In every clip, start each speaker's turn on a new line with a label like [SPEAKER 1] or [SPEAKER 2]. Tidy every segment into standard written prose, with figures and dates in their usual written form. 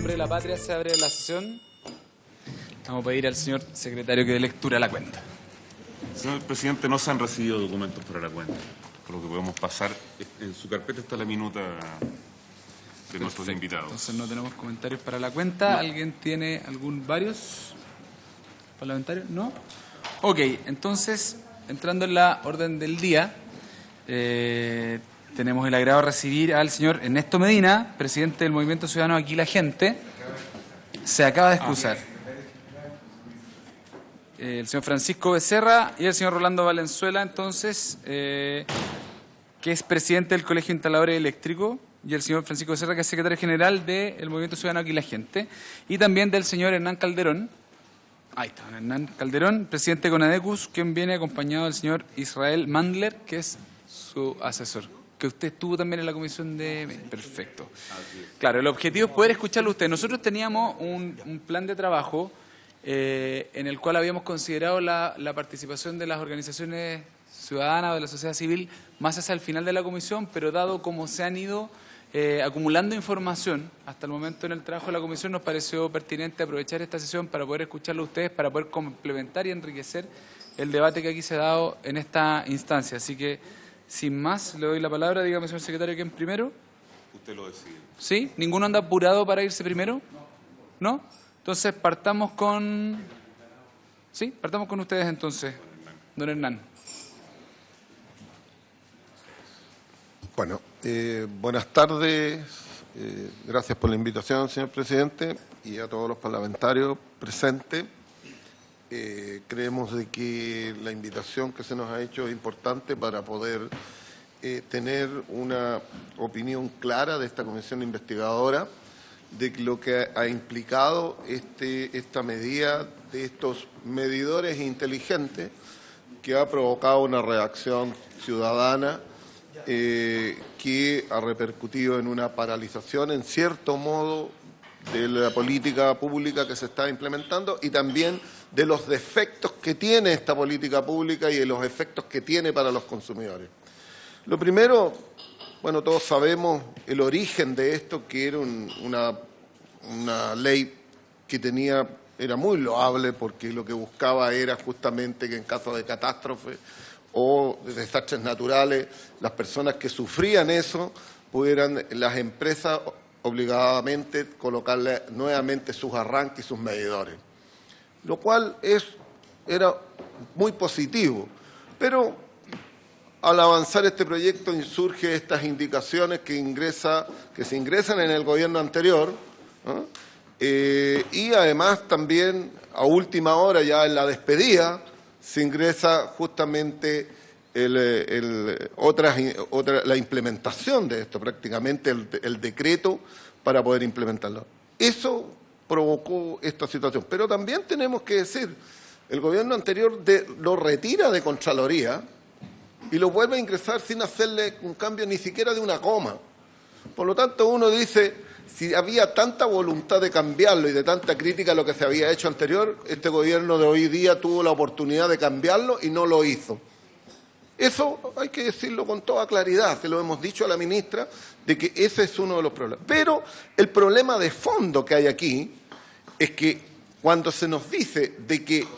[SPEAKER 1] nombre de la patria se abre la sesión. Vamos a pedir al señor secretario que dé lectura a la cuenta.
[SPEAKER 2] Señor presidente, no se han recibido documentos para la cuenta, por lo que podemos pasar. En su carpeta está la minuta de nuestros invitados.
[SPEAKER 1] Entonces no tenemos comentarios para la cuenta.
[SPEAKER 2] No.
[SPEAKER 1] ¿Alguien tiene varios parlamentarios? ¿No? Ok, entonces, entrando en la orden del día, tenemos el agrado de recibir al señor Ernesto Medina, presidente del Movimiento Ciudadano Aquí la Gente. Se acaba de excusar. El señor Francisco Becerra y el señor Rolando Valenzuela, entonces, que es presidente del Colegio de Instaladores Eléctricos, y el señor Francisco Becerra, que es secretario general del Movimiento Ciudadano Aquí la Gente, y también del señor Hernán Calderón. Ahí está, Hernán Calderón, presidente de Conadecus, quien viene acompañado del señor Israel Mandler, que es su asesor. Que usted estuvo también en la comisión de... Perfecto. Claro, el objetivo es poder escucharlo a usted. Nosotros teníamos un plan de trabajo en el cual habíamos considerado la participación de las organizaciones ciudadanas o de la sociedad civil más hacia el final de la comisión, pero dado como se han ido acumulando información hasta el momento en el trabajo de la comisión, nos pareció pertinente aprovechar esta sesión para poder escucharlo a ustedes, para poder complementar y enriquecer el debate que aquí se ha dado en esta instancia. Así que, sin más, le doy la palabra. Dígame, señor secretario, ¿quién primero?
[SPEAKER 2] Usted lo decide.
[SPEAKER 1] ¿Sí? ¿Ninguno anda apurado para irse primero? ¿No? Entonces, partamos con... ¿Sí? Partamos con ustedes, entonces, don Hernán.
[SPEAKER 3] Bueno, buenas tardes. Gracias por la invitación, señor presidente, y a todos los parlamentarios presentes. Creemos de que la invitación que se nos ha hecho es importante para poder tener una opinión clara de esta comisión investigadora, de lo que ha implicado esta medida de estos medidores inteligentes que ha provocado una reacción ciudadana que ha repercutido en una paralización, en cierto modo, de la política pública que se está implementando y también de los defectos que tiene esta política pública y de los efectos que tiene para los consumidores. Lo primero, bueno, todos sabemos el origen de esto, que era una ley que era muy loable porque lo que buscaba era justamente que en caso de catástrofe o de desastres naturales, las personas que sufrían eso pudieran las empresas obligadamente colocarle nuevamente sus arranques y sus medidores, lo cual era muy positivo. Pero al avanzar este proyecto surgen estas indicaciones que se ingresan en el gobierno anterior, ¿no? Y además también a última hora, ya en la despedida, se ingresa justamente la implementación de esto, prácticamente el decreto para poder implementarlo. Eso provocó esta situación. Pero también tenemos que decir, el gobierno anterior lo retira de Contraloría y lo vuelve a ingresar sin hacerle un cambio ni siquiera de una coma. Por lo tanto, uno dice, si había tanta voluntad de cambiarlo y de tanta crítica a lo que se había hecho anterior, este gobierno de hoy día tuvo la oportunidad de cambiarlo y no lo hizo. Eso hay que decirlo con toda claridad, se lo hemos dicho a la ministra, de que ese es uno de los problemas. Pero el problema de fondo que hay aquí es que cuando se nos dice de que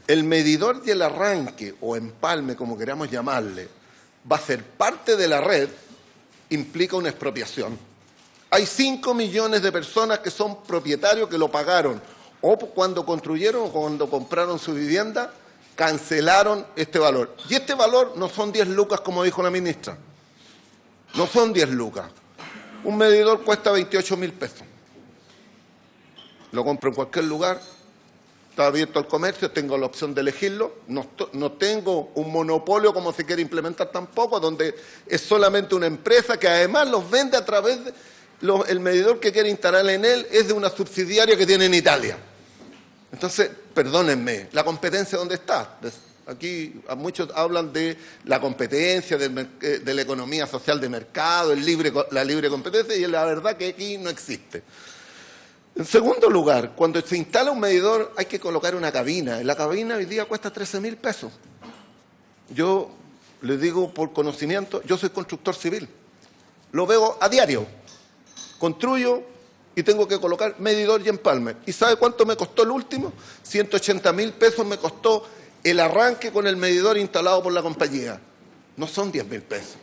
[SPEAKER 3] el medidor del arranque o empalme, como queramos llamarle, va a ser parte de la red, implica una expropiación. Hay 5 millones de personas que son propietarios que lo pagaron o cuando construyeron o cuando compraron su vivienda, cancelaron este valor. Y este valor no son 10 lucas como dijo la ministra. No son 10 lucas. Un medidor cuesta 28.000 pesos. Lo compro en cualquier lugar, está abierto al comercio, tengo la opción de elegirlo, no tengo un monopolio como se quiere implementar tampoco, donde es solamente una empresa que además los vende a través de... el medidor que quiere instalar en él es de una subsidiaria que tiene en Italia. Entonces, perdónenme, ¿la competencia dónde está? Aquí muchos hablan de la competencia, de la economía social de mercado, la libre competencia, y la verdad que aquí no existe. En segundo lugar, cuando se instala un medidor hay que colocar una cabina. La cabina hoy día cuesta 13.000 pesos. Yo les digo por conocimiento, yo soy constructor civil. Lo veo a diario. Construyo y tengo que colocar medidor y empalme. ¿Y sabe cuánto me costó el último? 180.000 pesos me costó el arranque con el medidor instalado por la compañía. No son 10.000 pesos.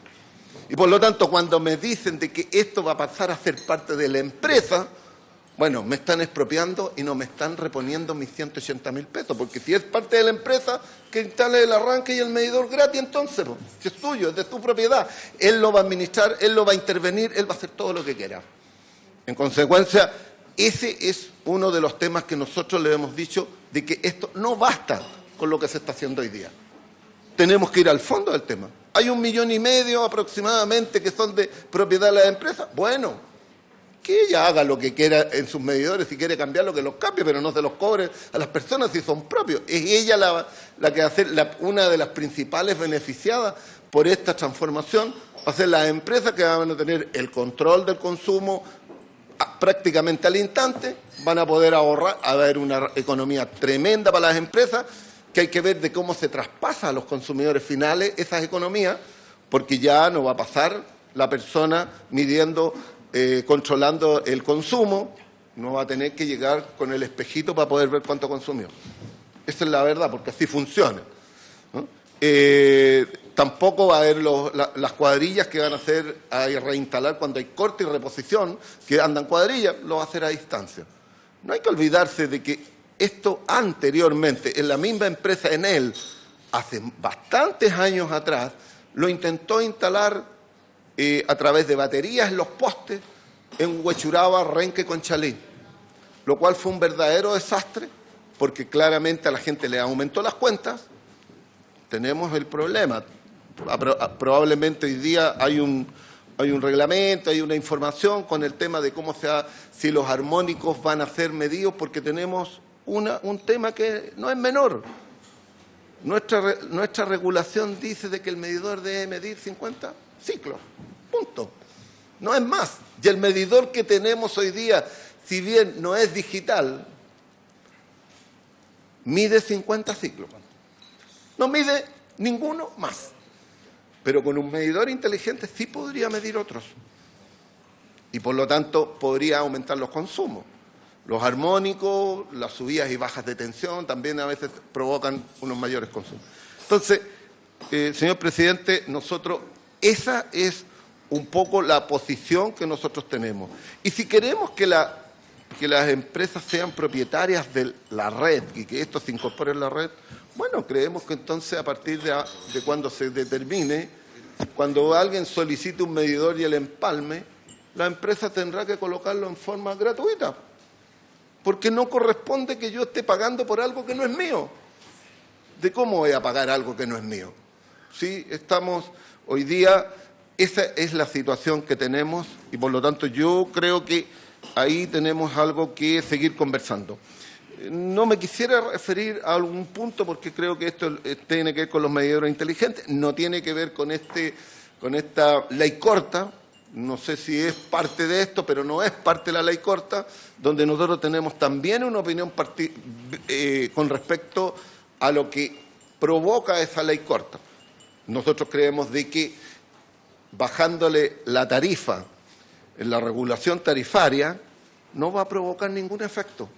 [SPEAKER 3] Y por lo tanto, cuando me dicen de que esto va a pasar a ser parte de la empresa, bueno, me están expropiando y no me están reponiendo mis 180.000 pesos, porque si es parte de la empresa, que instale el arranque y el medidor gratis, entonces, pues, si es tuyo, es de tu propiedad, él lo va a administrar, él lo va a intervenir, él va a hacer todo lo que quiera. En consecuencia, ese es uno de los temas que nosotros le hemos dicho, de que esto no basta con lo que se está haciendo hoy día. Tenemos que ir al fondo del tema. Hay 1,5 millones aproximadamente que son de propiedad de las empresas. Bueno, que ella haga lo que quiera en sus medidores, si quiere cambiarlo, que los cambie, pero no se los cobre a las personas si son propios. Es ella la que va a ser una de las principales beneficiadas por esta transformación, va a ser las empresas que van a tener el control del consumo prácticamente al instante, van a poder ahorrar, a haber una economía tremenda para las empresas, que hay que ver de cómo se traspasa a los consumidores finales esas economías, porque ya no va a pasar la persona midiendo, controlando el consumo, no va a tener que llegar con el espejito para poder ver cuánto consumió. Esa es la verdad, porque así funciona, ¿no? Tampoco va a haber las cuadrillas que van a hacer a reinstalar cuando hay corte y reposición, que andan cuadrillas, lo va a hacer a distancia. No hay que olvidarse de que esto anteriormente, en la misma empresa Enel, hace bastantes años atrás, lo intentó instalar a través de baterías en los postes en Huechuraba, Renque, Conchalí, lo cual fue un verdadero desastre, porque claramente a la gente le aumentó las cuentas. Tenemos el problema. Probablemente hoy día hay un reglamento, hay una información con el tema de cómo si los armónicos van a ser medidos, porque tenemos un tema que no es menor. Nuestra regulación dice de que el medidor debe medir 50 ciclos, punto. No es más. Y el medidor que tenemos hoy día, si bien no es digital, mide 50 ciclos. No mide ninguno más. Pero con un medidor inteligente sí podría medir otros. Y por lo tanto podría aumentar los consumos. Los armónicos, las subidas y bajas de tensión también a veces provocan unos mayores consumos. Entonces, señor presidente, esa es un poco la posición que nosotros tenemos. Y si queremos que las empresas sean propietarias de la red y que esto se incorpore en la red, bueno, creemos que entonces a partir de cuando se determine, cuando alguien solicite un medidor y el empalme, la empresa tendrá que colocarlo en forma gratuita, porque no corresponde que yo esté pagando por algo que no es mío. ¿De cómo voy a pagar algo que no es mío? Sí, estamos hoy día, esa es la situación que tenemos y por lo tanto yo creo que ahí tenemos algo que seguir conversando. No me quisiera referir a algún punto porque creo que esto tiene que ver con los medidores inteligentes, no tiene que ver con esta ley corta, no sé si es parte de esto, pero no es parte de la ley corta, donde nosotros tenemos también una opinión con respecto a lo que provoca esa ley corta. Nosotros creemos de que bajándole la tarifa en la regulación tarifaria no va a provocar ningún efecto.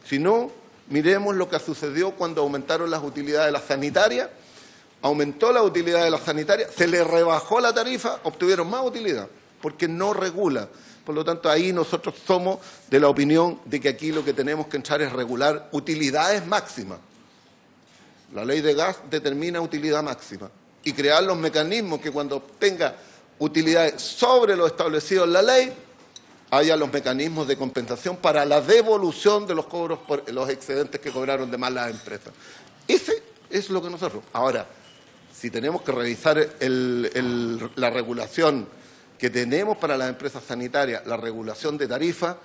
[SPEAKER 3] Si no, miremos lo que sucedió cuando aumentaron las utilidades de las sanitarias, aumentó la utilidad de las sanitarias, se le rebajó la tarifa, obtuvieron más utilidad, porque no regula. Por lo tanto, ahí nosotros somos de la opinión de que aquí lo que tenemos que entrar es regular utilidades máximas. La ley de gas determina utilidad máxima y crear los mecanismos que cuando obtenga utilidades sobre lo establecido en la ley, haya los mecanismos de compensación para la devolución de los cobros por los excedentes que cobraron de más las empresas. Ese es lo que nosotros. Ahora, si tenemos que revisar la regulación que tenemos para las empresas sanitarias, la regulación de tarifas,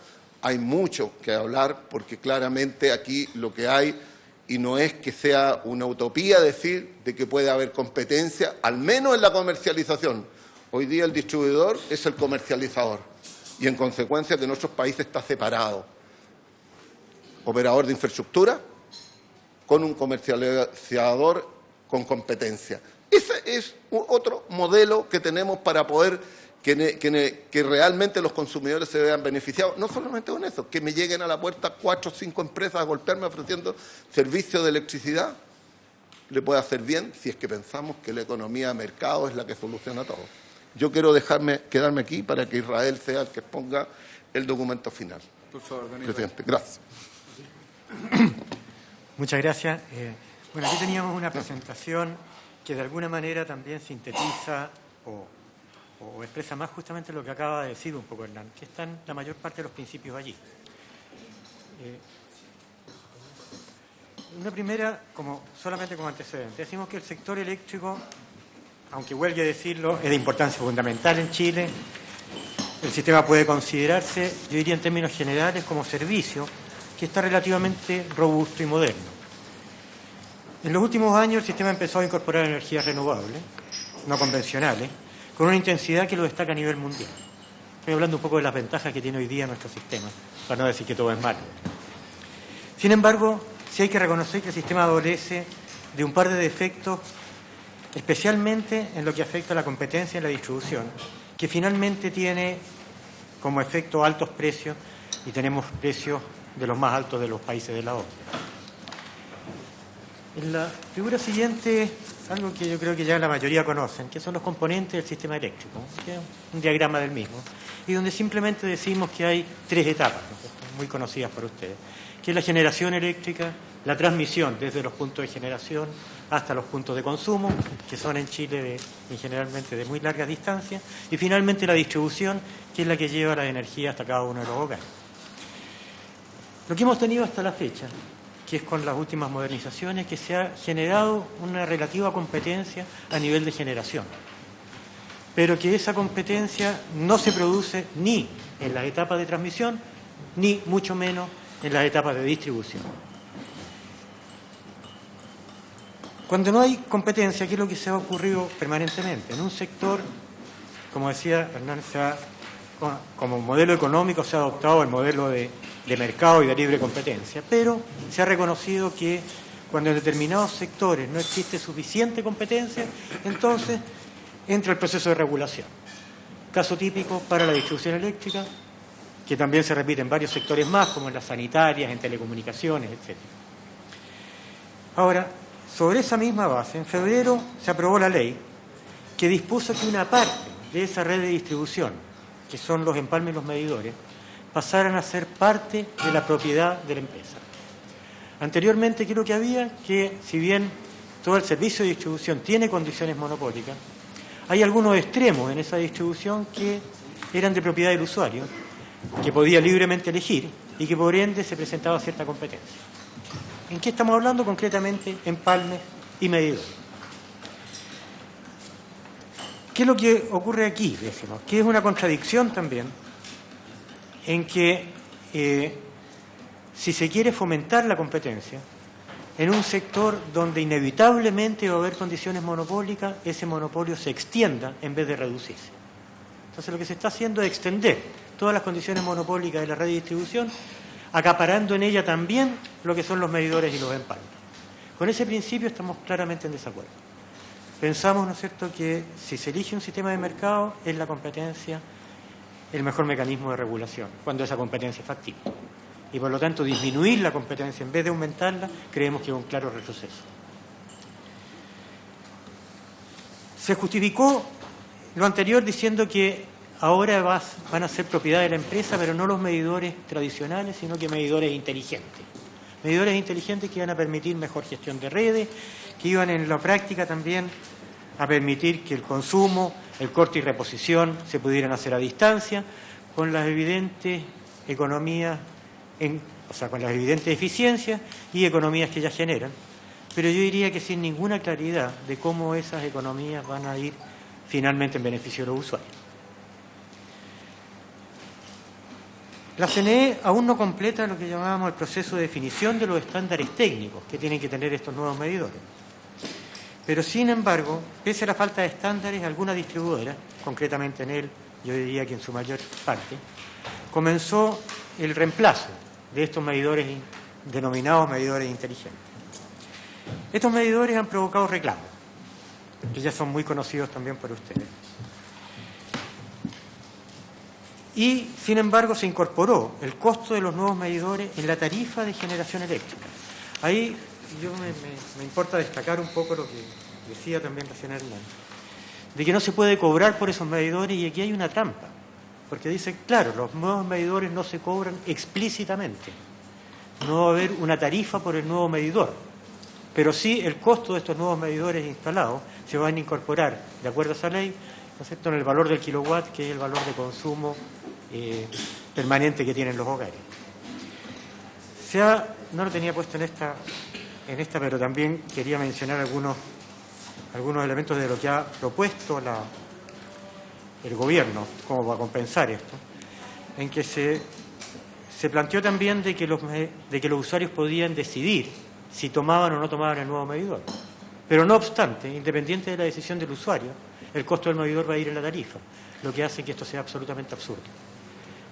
[SPEAKER 3] hay mucho que hablar porque claramente aquí lo que hay, y no es que sea una utopía decir de que puede haber competencia, al menos en la comercialización. Hoy día el distribuidor es el comercializador. Y en consecuencia que en otros países está separado. Operador de infraestructura con un comercializador con competencia. Ese es otro modelo que tenemos para poder que realmente los consumidores se vean beneficiados, no solamente con eso, que me lleguen a la puerta 4 o 5 empresas a golpearme ofreciendo servicios de electricidad, le puede hacer bien si es que pensamos que la economía de mercado es la que soluciona todo. Yo quiero quedarme aquí para que Israel sea el que exponga el documento final.
[SPEAKER 1] Por favor, don
[SPEAKER 3] Presidente, gracias.
[SPEAKER 4] Muchas gracias. Bueno, aquí teníamos una presentación que de alguna manera también sintetiza o expresa más justamente lo que acaba de decir un poco Hernán, que están la mayor parte de los principios allí. Una primera, solamente como antecedente, decimos que el sector eléctrico, aunque huelgue decirlo, es de importancia fundamental en Chile. El sistema puede considerarse, yo diría en términos generales, como servicio que está relativamente robusto y moderno. En los últimos años el sistema empezó a incorporar energías renovables, no convencionales, con una intensidad que lo destaca a nivel mundial. Estoy hablando un poco de las ventajas que tiene hoy día nuestro sistema, para no decir que todo es malo. Sin embargo, sí hay que reconocer que el sistema adolece de un par de defectos, especialmente en lo que afecta a la competencia en la distribución, que finalmente tiene como efecto altos precios, y tenemos precios de los más altos de los países de la OCDE. En la figura siguiente, algo que yo creo que ya la mayoría conocen, que son los componentes del sistema eléctrico, que es un diagrama del mismo, y donde simplemente decimos que hay 3 etapas, ¿no?, muy conocidas por ustedes, que es la generación eléctrica, la transmisión desde los puntos de generación hasta los puntos de consumo, que son en Chile generalmente de muy largas distancias, y finalmente la distribución, que es la que lleva la energía hasta cada uno de los hogares. Lo que hemos tenido hasta la fecha, que es con las últimas modernizaciones, que se ha generado una relativa competencia a nivel de generación, pero que esa competencia no se produce ni en las etapas de transmisión, ni mucho menos en las etapas de distribución. Cuando no hay competencia, ¿qué es lo que se ha ocurrido permanentemente? En un sector, como decía Hernán, como modelo económico se ha adoptado el modelo de mercado y de libre competencia, pero se ha reconocido que cuando en determinados sectores no existe suficiente competencia, entonces entra el proceso de regulación. Caso típico para la distribución eléctrica, que también se repite en varios sectores más, como en las sanitarias, en telecomunicaciones, etc. Ahora, sobre esa misma base, en febrero se aprobó la ley que dispuso que una parte de esa red de distribución, que son los empalmes y los medidores, pasaran a ser parte de la propiedad de la empresa. Anteriormente, ¿qué es lo que había? Que si bien todo el servicio de distribución tiene condiciones monopólicas, hay algunos extremos en esa distribución que eran de propiedad del usuario, que podía libremente elegir y que por ende se presentaba cierta competencia. ¿En qué estamos hablando? Concretamente, empalmes y medidores. ¿Qué es lo que ocurre aquí? Decimos, que es una contradicción también en que si se quiere fomentar la competencia en un sector donde inevitablemente va a haber condiciones monopólicas, ese monopolio se extienda en vez de reducirse. Entonces lo que se está haciendo es extender todas las condiciones monopólicas de la red de distribución, acaparando en ella también lo que son los medidores y los empalmes. Con ese principio estamos claramente en desacuerdo. Pensamos, ¿no es cierto?, que si se elige un sistema de mercado, es la competencia el mejor mecanismo de regulación, cuando esa competencia es factible. Y por lo tanto, disminuir la competencia en vez de aumentarla, creemos que es un claro retroceso. Se justificó lo anterior diciendo que ahora van a ser propiedad de la empresa, pero no los medidores tradicionales, sino que medidores inteligentes. Medidores inteligentes que iban a permitir mejor gestión de redes, que iban en la práctica también a permitir que el consumo, el corte y reposición se pudieran hacer a distancia, con las evidentes economías, con las evidentes eficiencias y economías que ya generan. Pero yo diría que sin ninguna claridad de cómo esas economías van a ir finalmente en beneficio de los usuarios. La CNE aún no completa lo que llamábamos el proceso de definición de los estándares técnicos que tienen que tener estos nuevos medidores. Pero, sin embargo, pese a la falta de estándares, algunas distribuidoras, concretamente en él, yo diría que en su mayor parte, comenzó el reemplazo de estos medidores denominados medidores inteligentes. Estos medidores han provocado reclamos, que ya son muy conocidos también por ustedes. Y, sin embargo, se incorporó el costo de los nuevos medidores en la tarifa de generación eléctrica. Ahí me importa destacar un poco lo que decía también recién Hernán, de que no se puede cobrar por esos medidores, y aquí hay una trampa, porque dice, claro, los nuevos medidores no se cobran explícitamente, no va a haber una tarifa por el nuevo medidor, pero sí el costo de estos nuevos medidores instalados se van a incorporar, de acuerdo a esa ley, ¿no es cierto?, en el valor del kilowatt, que es el valor de consumo permanente que tienen los hogares. No lo tenía puesto en esta, pero también quería mencionar algunos elementos de lo que ha propuesto el gobierno como para compensar esto, en que se planteó también de que los usuarios podían decidir si tomaban o no tomaban el nuevo medidor. Pero no obstante, independiente de la decisión del usuario, el costo del medidor va a ir en la tarifa, lo que hace que esto sea absolutamente absurdo.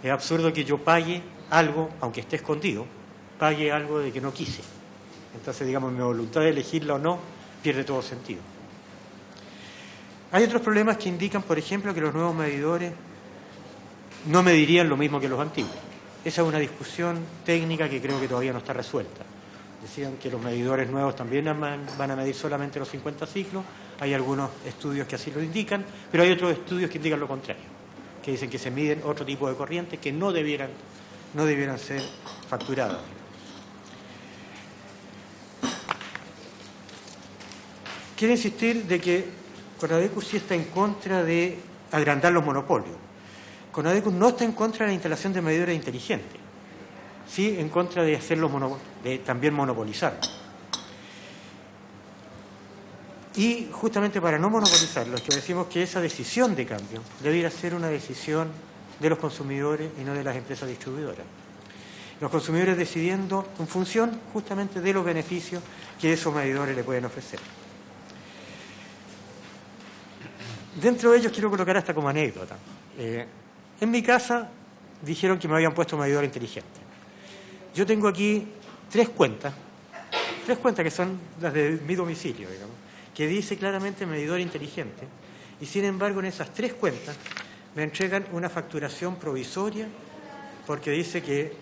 [SPEAKER 4] Es absurdo que yo pague algo, aunque esté escondido, pague algo de que no quise. Entonces, digamos, mi voluntad de elegirla o no pierde todo sentido. Hay otros problemas que indican, por ejemplo, que los nuevos medidores no medirían lo mismo que los antiguos. Esa es una discusión técnica que creo que todavía no está resuelta. Decían que los medidores nuevos también van a medir solamente los 50 ciclos. Hay algunos estudios que así lo indican, pero hay otros estudios que indican lo contrario, que dicen que se miden otro tipo de corrientes que no debieran ser facturadas. Quiero insistir de que Conadecus sí está en contra de agrandar los monopolios. Conadecus no está en contra de la instalación de medidores inteligentes, sí en contra de hacerlos de también monopolizarlos. Y justamente para no monopolizarlos, que decimos que esa decisión de cambio debiera ser una decisión de los consumidores y no de las empresas distribuidoras. Los consumidores decidiendo en función justamente de los beneficios que esos medidores le pueden ofrecer. Dentro de ellos quiero colocar hasta como anécdota. En mi casa dijeron que me habían puesto un medidor inteligente. Yo tengo aquí tres cuentas que son las de mi domicilio, digamos, que dice claramente medidor inteligente, y sin embargo en esas tres cuentas me entregan una facturación provisoria porque dice que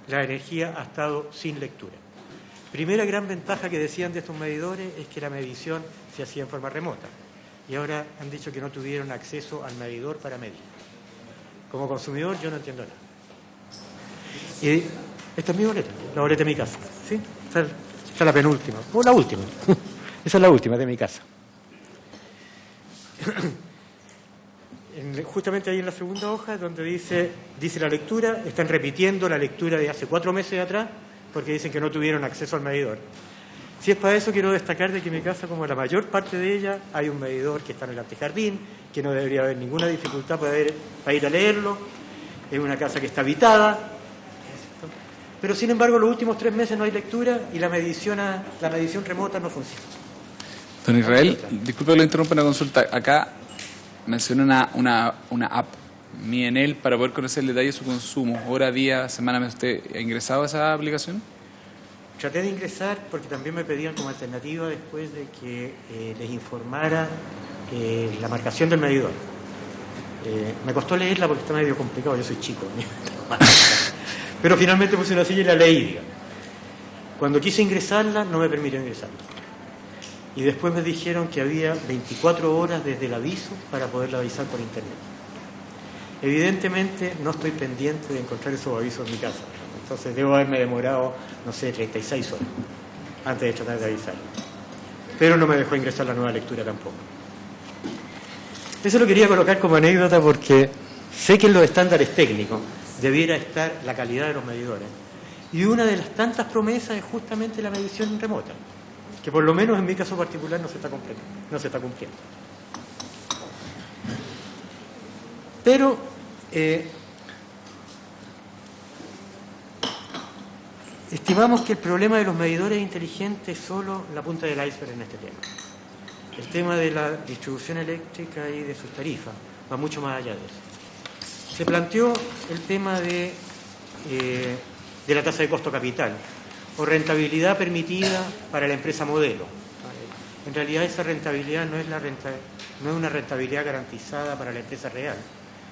[SPEAKER 4] la energía ha estado sin lectura. Primera gran ventaja que decían de estos medidores es que la medición se hacía en forma remota, y ahora han dicho que no tuvieron acceso al medidor para medir. Como consumidor yo no entiendo nada. Y esta es mi boleta, la boleta de mi casa, ¿sí? Esta es la penúltima, o la última. Esa es la última de mi casa. Justamente ahí en la segunda hoja, donde dice la lectura, están repitiendo la lectura de hace 4 meses atrás, porque dicen que no tuvieron acceso al medidor. Si es para eso, quiero destacar de que en mi casa, como la mayor parte de ella, hay un medidor que está en el antejardín, que no debería haber ninguna dificultad para ir a leerlo. Es una casa que está habitada. Pero, sin embargo, los últimos 3 meses no hay lectura y la medición remota no funciona.
[SPEAKER 1] Don Israel, disculpe que lo interrumpa en la consulta. Acá menciona una app, Mi Enel, para poder conocer el detalle de su consumo, hora, día, semana. ¿Usted ha ingresado a esa aplicación?
[SPEAKER 4] Traté de ingresar porque también me pedían como alternativa después de que les informara la marcación del medidor. Me costó leerla porque está medio complicado, yo soy chico. Pero finalmente puse una silla y la leí, digamos. Cuando quise ingresarla, no me permitió ingresarla. Y después me dijeron que había 24 horas desde el aviso para poderla avisar por internet. Evidentemente no estoy pendiente de encontrar esos avisos en mi casa. Entonces debo haberme demorado, 36 horas antes de tratar de avisar. Pero no me dejó ingresar la nueva lectura tampoco. Eso lo quería colocar como anécdota porque sé que en los estándares técnicos debiera estar la calidad de los medidores. Y una de las tantas promesas es justamente la medición remota, que por lo menos en mi caso particular no se está cumpliendo. Pero estimamos que el problema de los medidores inteligentes es solo la punta del iceberg en este tema. El tema de la distribución eléctrica y de sus tarifas va mucho más allá de eso. Se planteó el tema de la tasa de costo capital o rentabilidad permitida para la empresa modelo. En realidad esa rentabilidad no es una rentabilidad garantizada para la empresa real,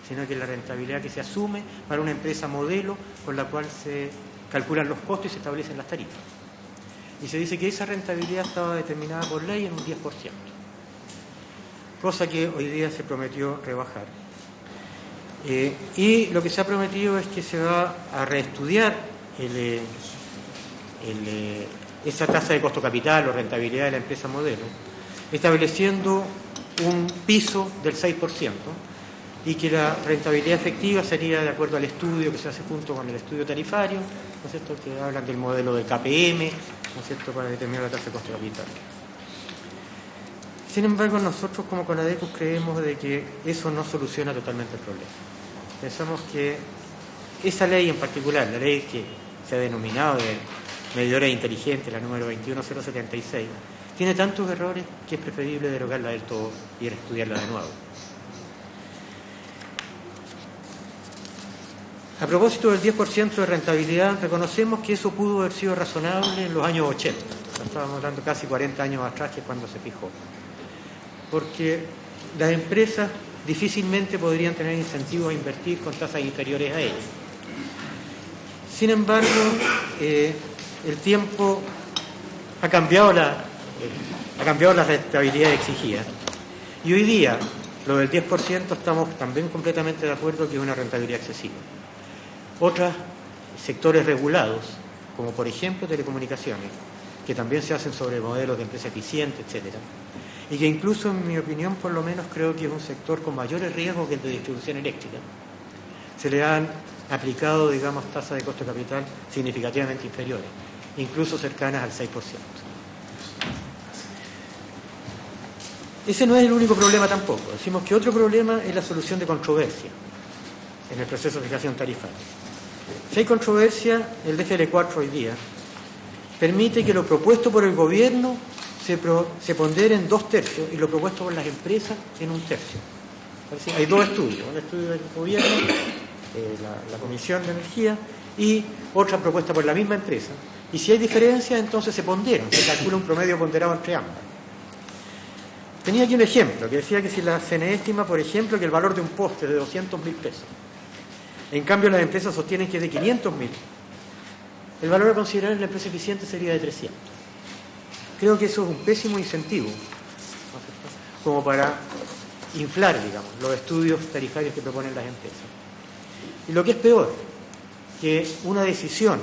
[SPEAKER 4] sino que es la rentabilidad que se asume para una empresa modelo con la cual se calculan los costos y se establecen las tarifas. Y se dice que esa rentabilidad estaba determinada por ley en un 10%, cosa que hoy día se prometió rebajar. Y lo que se ha prometido es que se va a reestudiar esa tasa de costo capital o rentabilidad de la empresa modelo, estableciendo un piso del 6%, y que la rentabilidad efectiva sería de acuerdo al estudio que se hace junto con el estudio tarifario, ¿no es cierto?, que hablan del modelo del KPM, ¿no es cierto?, para determinar la tasa de costo capital. Sin embargo, nosotros como Conadecus creemos de que eso no soluciona totalmente el problema. Pensamos que esa ley en particular, la ley que se ha denominado de medidores inteligentes, la número 21076, tiene tantos errores que es preferible derogarla del todo y estudiarla de nuevo. A propósito del 10% de rentabilidad, reconocemos que eso pudo haber sido razonable en los años 80. Estábamos hablando casi 40 años atrás, que es cuando se fijó. Porque las empresas difícilmente podrían tener incentivos a invertir con tasas inferiores a ellas. Sin embargo, el tiempo ha cambiado la rentabilidad exigida. Y hoy día, lo del 10% estamos también completamente de acuerdo que es una rentabilidad excesiva. Otros sectores regulados, como por ejemplo telecomunicaciones, que también se hacen sobre modelos de empresa eficiente, etcétera, y que incluso, en mi opinión, por lo menos creo que es un sector con mayores riesgos que el de distribución eléctrica, se le han aplicado, digamos, tasas de costo de capital significativamente inferiores, incluso cercanas al 6%. Ese no es el único problema tampoco. Decimos que otro problema es la solución de controversia en el proceso de fijación tarifaria. Si hay controversia, el DFL4 hoy día permite que lo propuesto por el gobierno se pondere en 2/3 y lo propuesto por las empresas en 1/3. Hay dos estudios, un estudio del gobierno, la Comisión de Energía, y otra propuesta por la misma empresa. Y si hay diferencias, entonces se ponderan, se calcula un promedio ponderado entre ambas. Tenía aquí un ejemplo que decía que si la CNE estima, por ejemplo, que el valor de un poste es de 200.000 pesos, en cambio las empresas sostienen que es de 500.000, el valor a considerar en la empresa eficiente sería de 300. Creo que eso es un pésimo incentivo, ¿no es cierto?, como para inflar, digamos, los estudios tarifarios que proponen las empresas. Y lo que es peor, que una decisión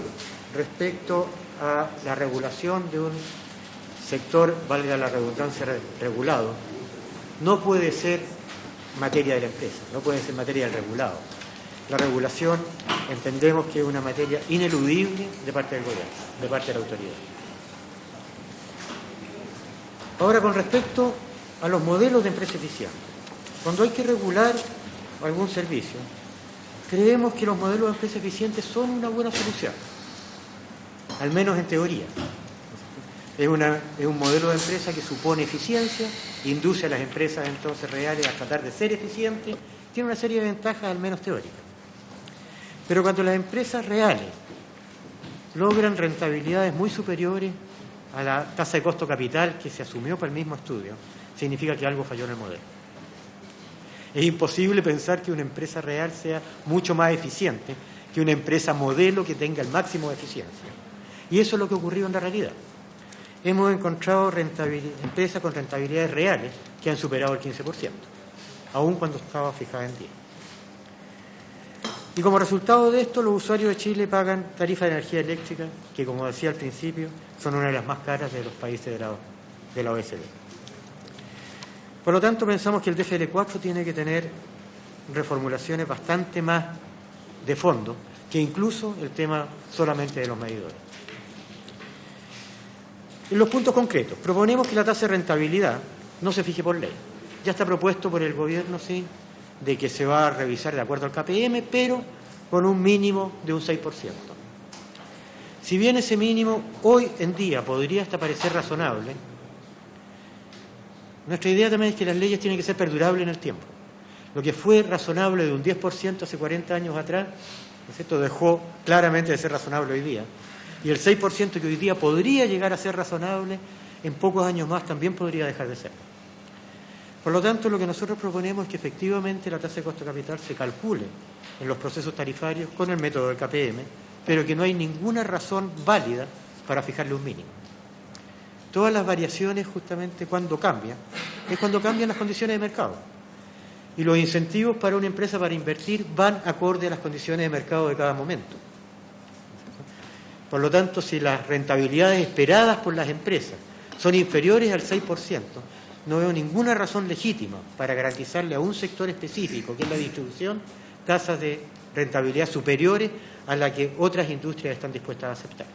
[SPEAKER 4] respecto a la regulación de un sector, valga la redundancia, regulado, no puede ser materia de la empresa, no puede ser materia del regulado. La regulación entendemos que es una materia ineludible de parte del gobierno, de parte de la autoridad. Ahora, con respecto a los modelos de empresa eficiente, cuando hay que regular algún servicio, creemos que los modelos de empresa eficiente son una buena solución, al menos en teoría. Es un modelo de empresa que supone eficiencia, induce a las empresas entonces reales a tratar de ser eficientes, tiene una serie de ventajas, al menos teóricas. Pero cuando las empresas reales logran rentabilidades muy superiores a la tasa de costo capital que se asumió para el mismo estudio, significa que algo falló en el modelo. Es imposible pensar que una empresa real sea mucho más eficiente que una empresa modelo que tenga el máximo de eficiencia. Y eso es lo que ocurrió en la realidad. Hemos encontrado empresas con rentabilidades reales que han superado el 15%, aun cuando estaba fijada en 10. Y como resultado de esto, los usuarios de Chile pagan tarifas de energía eléctrica que, como decía al principio, son una de las más caras de los países de la OECD. Por lo tanto, pensamos que el DFL4 tiene que tener reformulaciones bastante más de fondo que incluso el tema solamente de los medidores. En los puntos concretos, proponemos que la tasa de rentabilidad no se fije por ley. Ya está propuesto por el gobierno, sí, de que se va a revisar de acuerdo al KPM, pero con un mínimo de un 6%. Si bien ese mínimo hoy en día podría hasta parecer razonable, nuestra idea también es que las leyes tienen que ser perdurables en el tiempo. Lo que fue razonable de un 10% hace 40 años atrás, ¿no es cierto?, dejó claramente de ser razonable hoy día. Y el 6% que hoy día podría llegar a ser razonable, en pocos años más también podría dejar de ser. Por lo tanto, lo que nosotros proponemos es que efectivamente la tasa de costo de capital se calcule en los procesos tarifarios con el método del KPM, pero que no hay ninguna razón válida para fijarle un mínimo. Todas las variaciones, justamente cuando cambian, es cuando cambian las condiciones de mercado. Y los incentivos para una empresa para invertir van acorde a las condiciones de mercado de cada momento. Por lo tanto, si las rentabilidades esperadas por las empresas son inferiores al 6%, no veo ninguna razón legítima para garantizarle a un sector específico, que es la distribución, tasas de rentabilidad superiores a la que otras industrias están dispuestas a aceptar.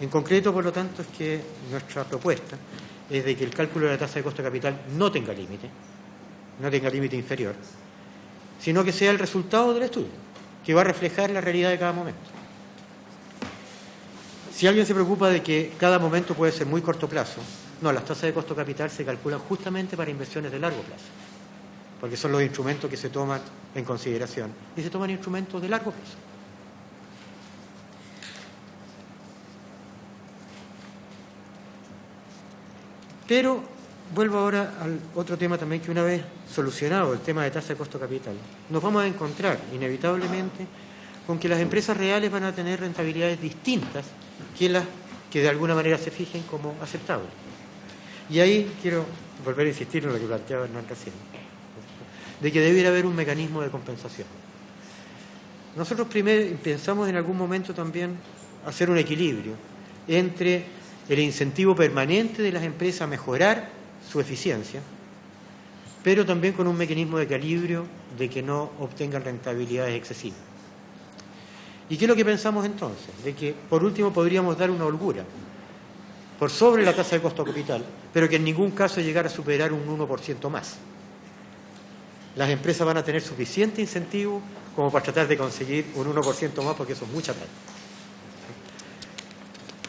[SPEAKER 4] En concreto, por lo tanto, es que nuestra propuesta es de que el cálculo de la tasa de costo de capital no tenga límite inferior, sino que sea el resultado del estudio, que va a reflejar la realidad de cada momento. Si alguien se preocupa de que cada momento puede ser muy corto plazo, no, las tasas de costo de capital se calculan justamente para inversiones de largo plazo, porque son los instrumentos que se toman en consideración, y se toman instrumentos de largo plazo. Pero vuelvo ahora al otro tema también, que una vez solucionado el tema de tasa de costo de capital, nos vamos a encontrar inevitablemente con que las empresas reales van a tener rentabilidades distintas que las que de alguna manera se fijen como aceptables. Y ahí quiero volver a insistir en lo que planteaba Hernán recién, de que debiera haber un mecanismo de compensación. Nosotros primero pensamos en algún momento también hacer un equilibrio entre el incentivo permanente de las empresas a mejorar su eficiencia, pero también con un mecanismo de equilibrio de que no obtengan rentabilidades excesivas. ¿Y qué es lo que pensamos entonces? De que, por último, podríamos dar una holgura por sobre la tasa de costo de capital, pero que en ningún caso llegara a superar un 1% más. Las empresas van a tener suficiente incentivo como para tratar de conseguir un 1% más, porque eso es mucha plata.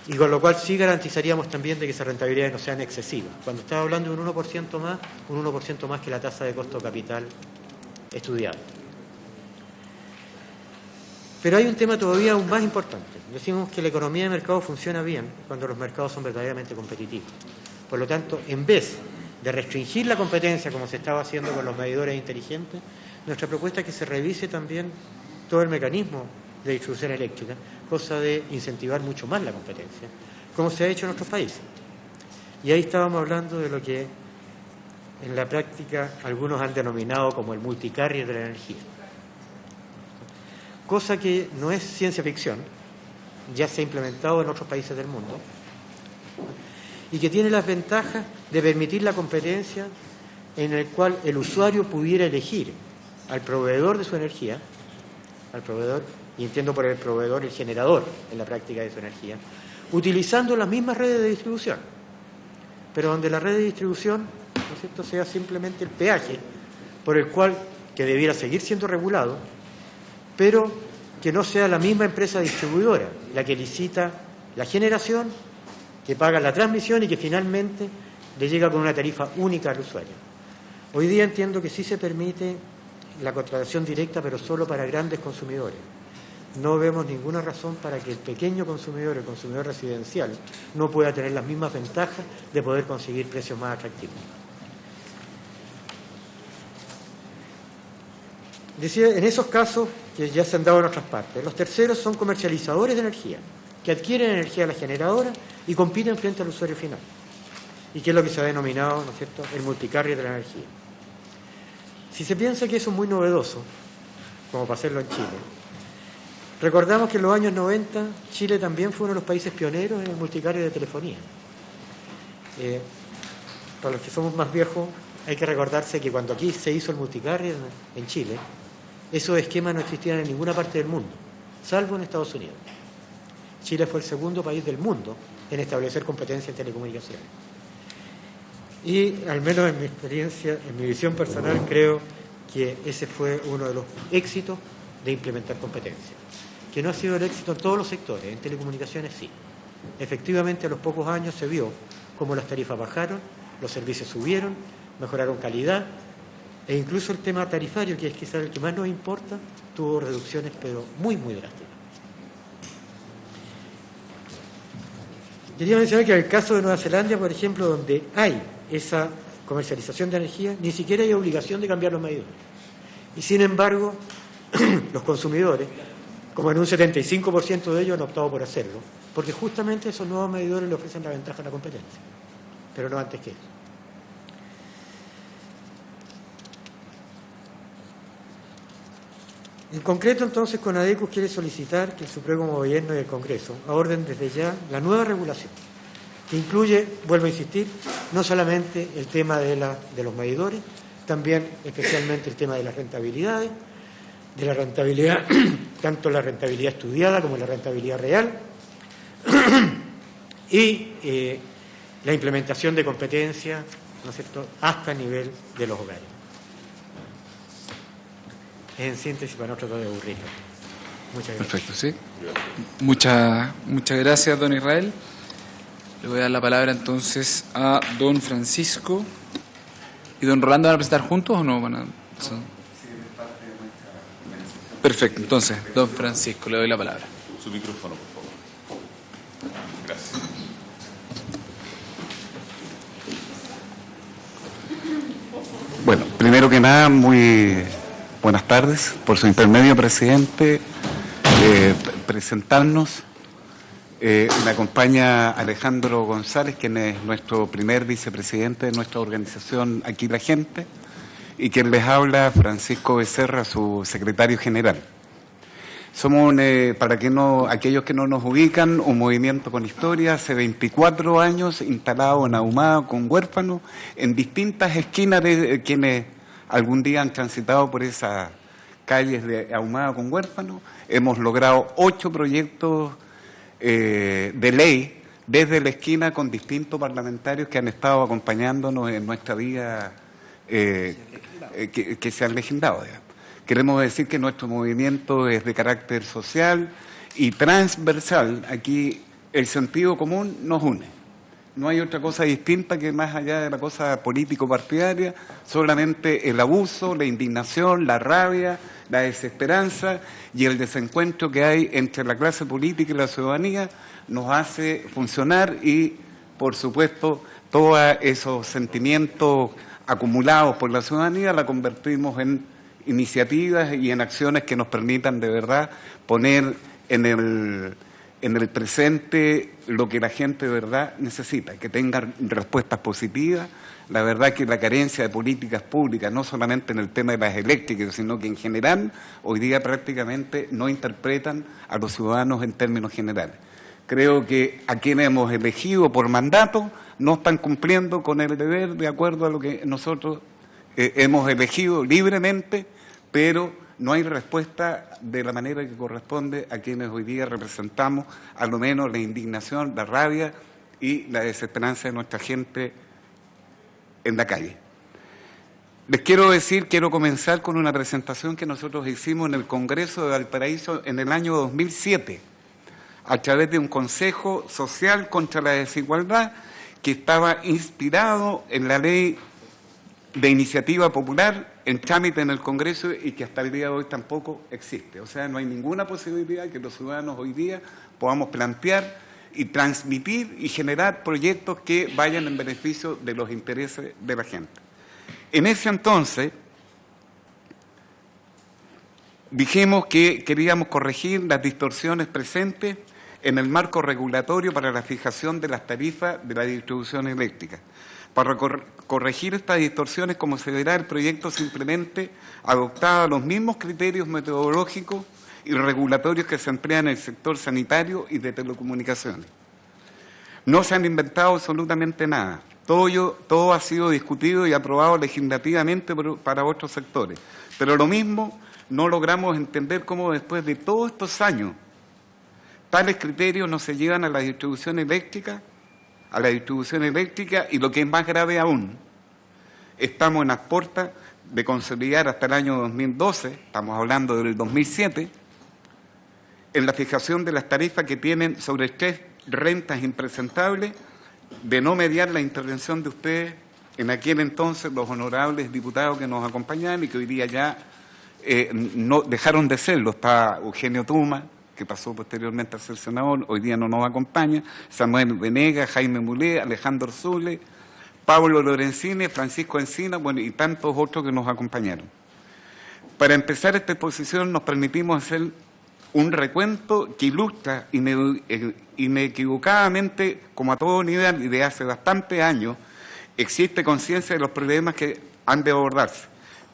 [SPEAKER 4] Y con lo cual sí garantizaríamos también de que esas rentabilidades no sean excesivas. Cuando estaba hablando de un 1% más que la tasa de costo de capital estudiada. Pero hay un tema todavía aún más importante. Decimos que la economía de mercado funciona bien cuando los mercados son verdaderamente competitivos. Por lo tanto, en vez de restringir la competencia como se estaba haciendo con los medidores inteligentes, nuestra propuesta es que se revise también todo el mecanismo de distribución eléctrica, cosa de incentivar mucho más la competencia, como se ha hecho en otros países. Y ahí estábamos hablando de lo que en la práctica algunos han denominado como el multicarrier de la energía. Cosa que no es ciencia ficción, ya se ha implementado en otros países del mundo, y que tiene las ventajas de permitir la competencia en el cual el usuario pudiera elegir al proveedor de su energía, al proveedor, y entiendo por el proveedor el generador en la práctica de su energía, utilizando las mismas redes de distribución, pero donde la red de distribución, ¿no es cierto?, sea simplemente el peaje por el cual, que debiera seguir siendo regulado, pero que no sea la misma empresa distribuidora la que licita la generación, que paga la transmisión y que finalmente le llega con una tarifa única al usuario. Hoy día entiendo que sí se permite la contratación directa, pero solo para grandes consumidores. No vemos ninguna razón para que el pequeño consumidor, el consumidor residencial, no pueda tener las mismas ventajas de poder conseguir precios más atractivos. Decía, en esos casos que ya se han dado en otras partes, los terceros son comercializadores de energía, que adquieren energía a la generadora y compiten frente al usuario final, y que es lo que se ha denominado, ¿no es cierto?, el multicarrier de la energía. Si se piensa que eso es muy novedoso, como para hacerlo en Chile, recordamos que en los años 90 Chile también fue uno de los países pioneros en el multicarrier de telefonía. Para los que somos más viejos, hay que recordarse que cuando aquí se hizo el multicarrier en Chile, esos esquemas no existían en ninguna parte del mundo, salvo en Estados Unidos. Chile fue el segundo país del mundo en establecer competencia en telecomunicaciones. Y al menos en mi experiencia, en mi visión personal, creo que ese fue uno de los éxitos de implementar competencia. Que no ha sido el éxito en todos los sectores, en telecomunicaciones sí. Efectivamente, a los pocos años se vio cómo las tarifas bajaron, los servicios subieron, mejoraron calidad, e incluso el tema tarifario, que es quizás el que más nos importa, tuvo reducciones, pero muy, muy drásticas. Quería mencionar que en el caso de Nueva Zelanda, por ejemplo, donde hay esa comercialización de energía, ni siquiera hay obligación de cambiar los medidores. Y sin embargo, los consumidores, como en un 75% de ellos, han optado por hacerlo, porque justamente esos nuevos medidores le ofrecen la ventaja a la competencia, pero no antes que eso. En concreto, entonces, Conadecus quiere solicitar que el Supremo Gobierno y el Congreso aborden desde ya la nueva regulación, que incluye, vuelvo a insistir, no solamente el tema de los medidores, también especialmente el tema de las rentabilidades, de la rentabilidad, tanto la rentabilidad estudiada como la rentabilidad real, y la implementación de competencias, ¿no es cierto?, hasta el nivel de los hogares. En síntesis, para no tratar de aburrir. Muchas gracias.
[SPEAKER 1] Perfecto, sí. Muchas gracias, don Israel. Le voy a dar la palabra entonces a don Francisco. ¿Y don Rolando van a presentar juntos o no? Perfecto, entonces, don Francisco, le doy la palabra.
[SPEAKER 2] Su micrófono, por favor. Gracias.
[SPEAKER 5] Bueno, primero que nada, muy buenas tardes. Por su intermedio, presidente, presentarnos. Me acompaña Alejandro González, quien es nuestro primer vicepresidente de nuestra organización Aquí la Gente, y quien les habla, Francisco Becerra, su secretario general. Somos, para aquellos que no nos ubican, un movimiento con historia, hace 24 años instalado en Ahumada con huérfanos, en distintas esquinas de quienes algún día han transitado por esas calles de Ahumada con huérfanos. Hemos logrado 8 proyectos de ley desde la esquina con distintos parlamentarios que han estado acompañándonos en nuestra vida que se han legislado. Queremos decir que nuestro movimiento es de carácter social y transversal. Aquí el sentido común nos une. No hay otra cosa distinta que más allá de la cosa político-partidaria, solamente el abuso, la indignación, la rabia, la desesperanza y el desencuentro que hay entre la clase política y la ciudadanía nos hace funcionar y, por supuesto, todos esos sentimientos acumulados por la ciudadanía la convertimos en iniciativas y en acciones que nos permitan de verdad poner en el presente lo que la gente de verdad necesita, que tengan respuestas positivas. La verdad que la carencia de políticas públicas, no solamente en el tema de las eléctricas, sino que en general, hoy día prácticamente no interpretan a los ciudadanos en términos generales. Creo que a quienes hemos elegido por mandato no están cumpliendo con el deber de acuerdo a lo que nosotros hemos elegido libremente, pero no hay respuesta de la manera que corresponde a quienes hoy día representamos, a lo menos la indignación, la rabia y la desesperanza de nuestra gente en la calle. Les quiero comenzar con una presentación que nosotros hicimos en el Congreso de Valparaíso en el año 2007, a través de un Consejo Social contra la Desigualdad que estaba inspirado en la ley de iniciativa popular en trámite en el Congreso y que hasta el día de hoy tampoco existe. O sea, no hay ninguna posibilidad que los ciudadanos hoy día podamos plantear y transmitir y generar proyectos que vayan en beneficio de los intereses de la gente. En ese entonces dijimos que queríamos corregir las distorsiones presentes en el marco regulatorio para la fijación de las tarifas de la distribución eléctrica. Para corregir estas distorsiones, como se verá, el proyecto simplemente adoptaba los mismos criterios metodológicos y regulatorios que se emplean en el sector sanitario y de telecomunicaciones. No se han inventado absolutamente nada. Todo ha sido discutido y aprobado legislativamente para otros sectores. Pero lo mismo no logramos entender cómo después de todos estos años tales criterios no se llevan a la distribución eléctrica, y lo que es más grave aún, estamos en las puertas de consolidar hasta el año 2012, estamos hablando del 2007, en la fijación de las tarifas que tienen sobre 3 rentas impresentables, de no mediar la intervención de ustedes, en aquel entonces los honorables diputados que nos acompañaban y que hoy día ya no dejaron de serlo. Está Eugenio Tuma, que pasó posteriormente a ser senador, hoy día no nos acompaña, Samuel Venegas, Jaime Mulé, Alejandro Zule, Pablo Lorenzini, Francisco Encina, bueno, y tantos otros que nos acompañaron. Para empezar esta exposición nos permitimos hacer un recuento que ilustra inequivocadamente, como a todo nivel y de hace bastantes años, existe conciencia de los problemas que han de abordarse,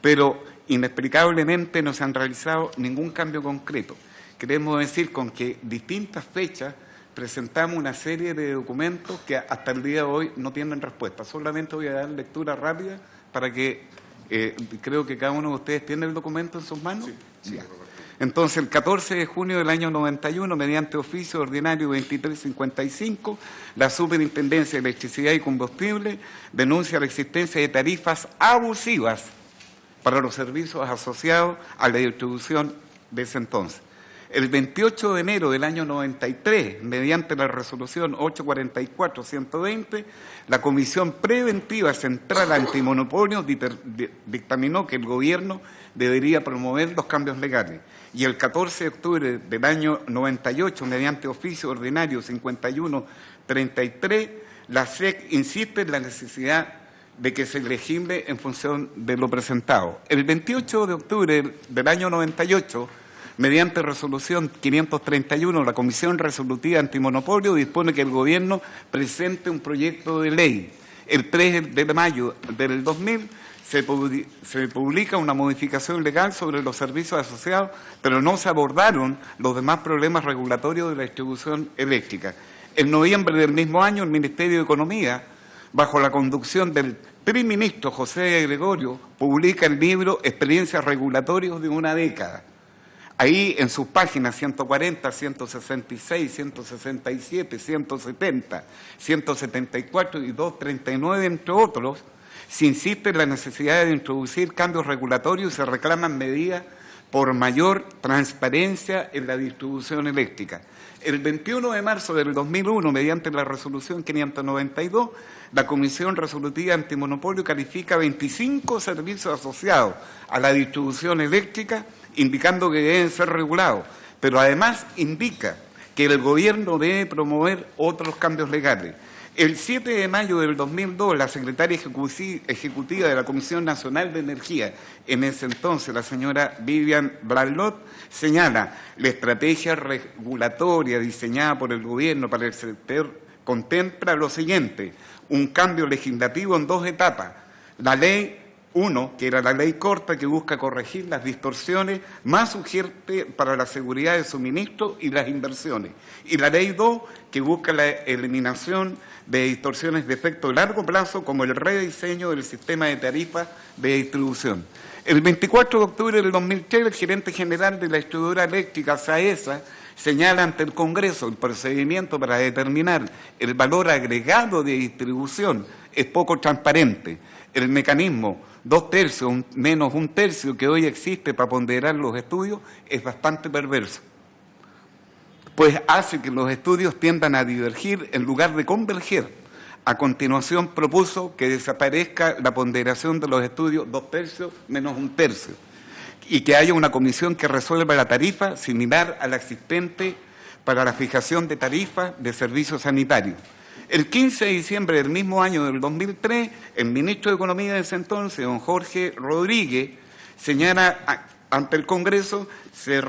[SPEAKER 5] pero inexplicablemente no se han realizado ningún cambio concreto. Queremos decir con que distintas fechas presentamos una serie de documentos que hasta el día de hoy no tienen respuesta. Solamente voy a dar lectura rápida para que creo que cada uno de ustedes tiene el documento en sus manos. Sí. Entonces, el 14 de junio del año 91, mediante oficio ordinario 2355, la Superintendencia de Electricidad y Combustible denuncia la existencia de tarifas abusivas para los servicios asociados a la distribución de ese entonces. El 28 de enero del año 93, mediante la resolución 844-120, la Comisión Preventiva Central Antimonopolio dictaminó que el gobierno debería promover los cambios legales. Y el 14 de octubre del año 98, mediante oficio ordinario 5133, la SEC insiste en la necesidad de que se legisle en función de lo presentado. El 28 de octubre del año 98, mediante resolución 531, la Comisión Resolutiva Antimonopolio dispone que el Gobierno presente un proyecto de ley. El 3 de mayo del 2000 se publica una modificación legal sobre los servicios asociados, pero no se abordaron los demás problemas regulatorios de la distribución eléctrica. En noviembre del mismo año, el Ministerio de Economía, bajo la conducción del priministro José Gregorio, publica el libro Experiencias Regulatorias de una década. Ahí, en sus páginas 140, 166, 167, 170, 174 y 239, entre otros, se insiste en la necesidad de introducir cambios regulatorios y se reclaman medidas por mayor transparencia en la distribución eléctrica. El 21 de marzo del 2001, mediante la resolución 592, la Comisión Resolutiva Antimonopolio califica 25 servicios asociados a la distribución eléctrica, indicando que deben ser regulados, pero además indica que el Gobierno debe promover otros cambios legales. El 7 de mayo del 2002, la secretaria ejecutiva de la Comisión Nacional de Energía, en ese entonces la señora Vivian Blalot, señala la estrategia regulatoria diseñada por el Gobierno para el sector contempla lo siguiente: un cambio legislativo en dos etapas. La ley 1, que era la ley corta que busca corregir las distorsiones más urgentes para la seguridad de suministro y las inversiones. Y la ley 2, que busca la eliminación de distorsiones de efecto de largo plazo, como el rediseño del sistema de tarifas de distribución. El 24 de octubre del 2003, el gerente general de la distribuidora eléctrica, SAESA, señala ante el Congreso el procedimiento para determinar el valor agregado de distribución es poco transparente. El mecanismo 2/3 menos 1/3 que hoy existe para ponderar los estudios es bastante perverso, pues hace que los estudios tiendan a divergir en lugar de converger. A continuación propuso que desaparezca la ponderación de los estudios 2/3 menos 1/3 y que haya una comisión que resuelva la tarifa similar a la existente para la fijación de tarifas de servicios sanitarios. El 15 de diciembre del mismo año del 2003, el ministro de Economía de ese entonces, don Jorge Rodríguez, señala ante el Congreso, se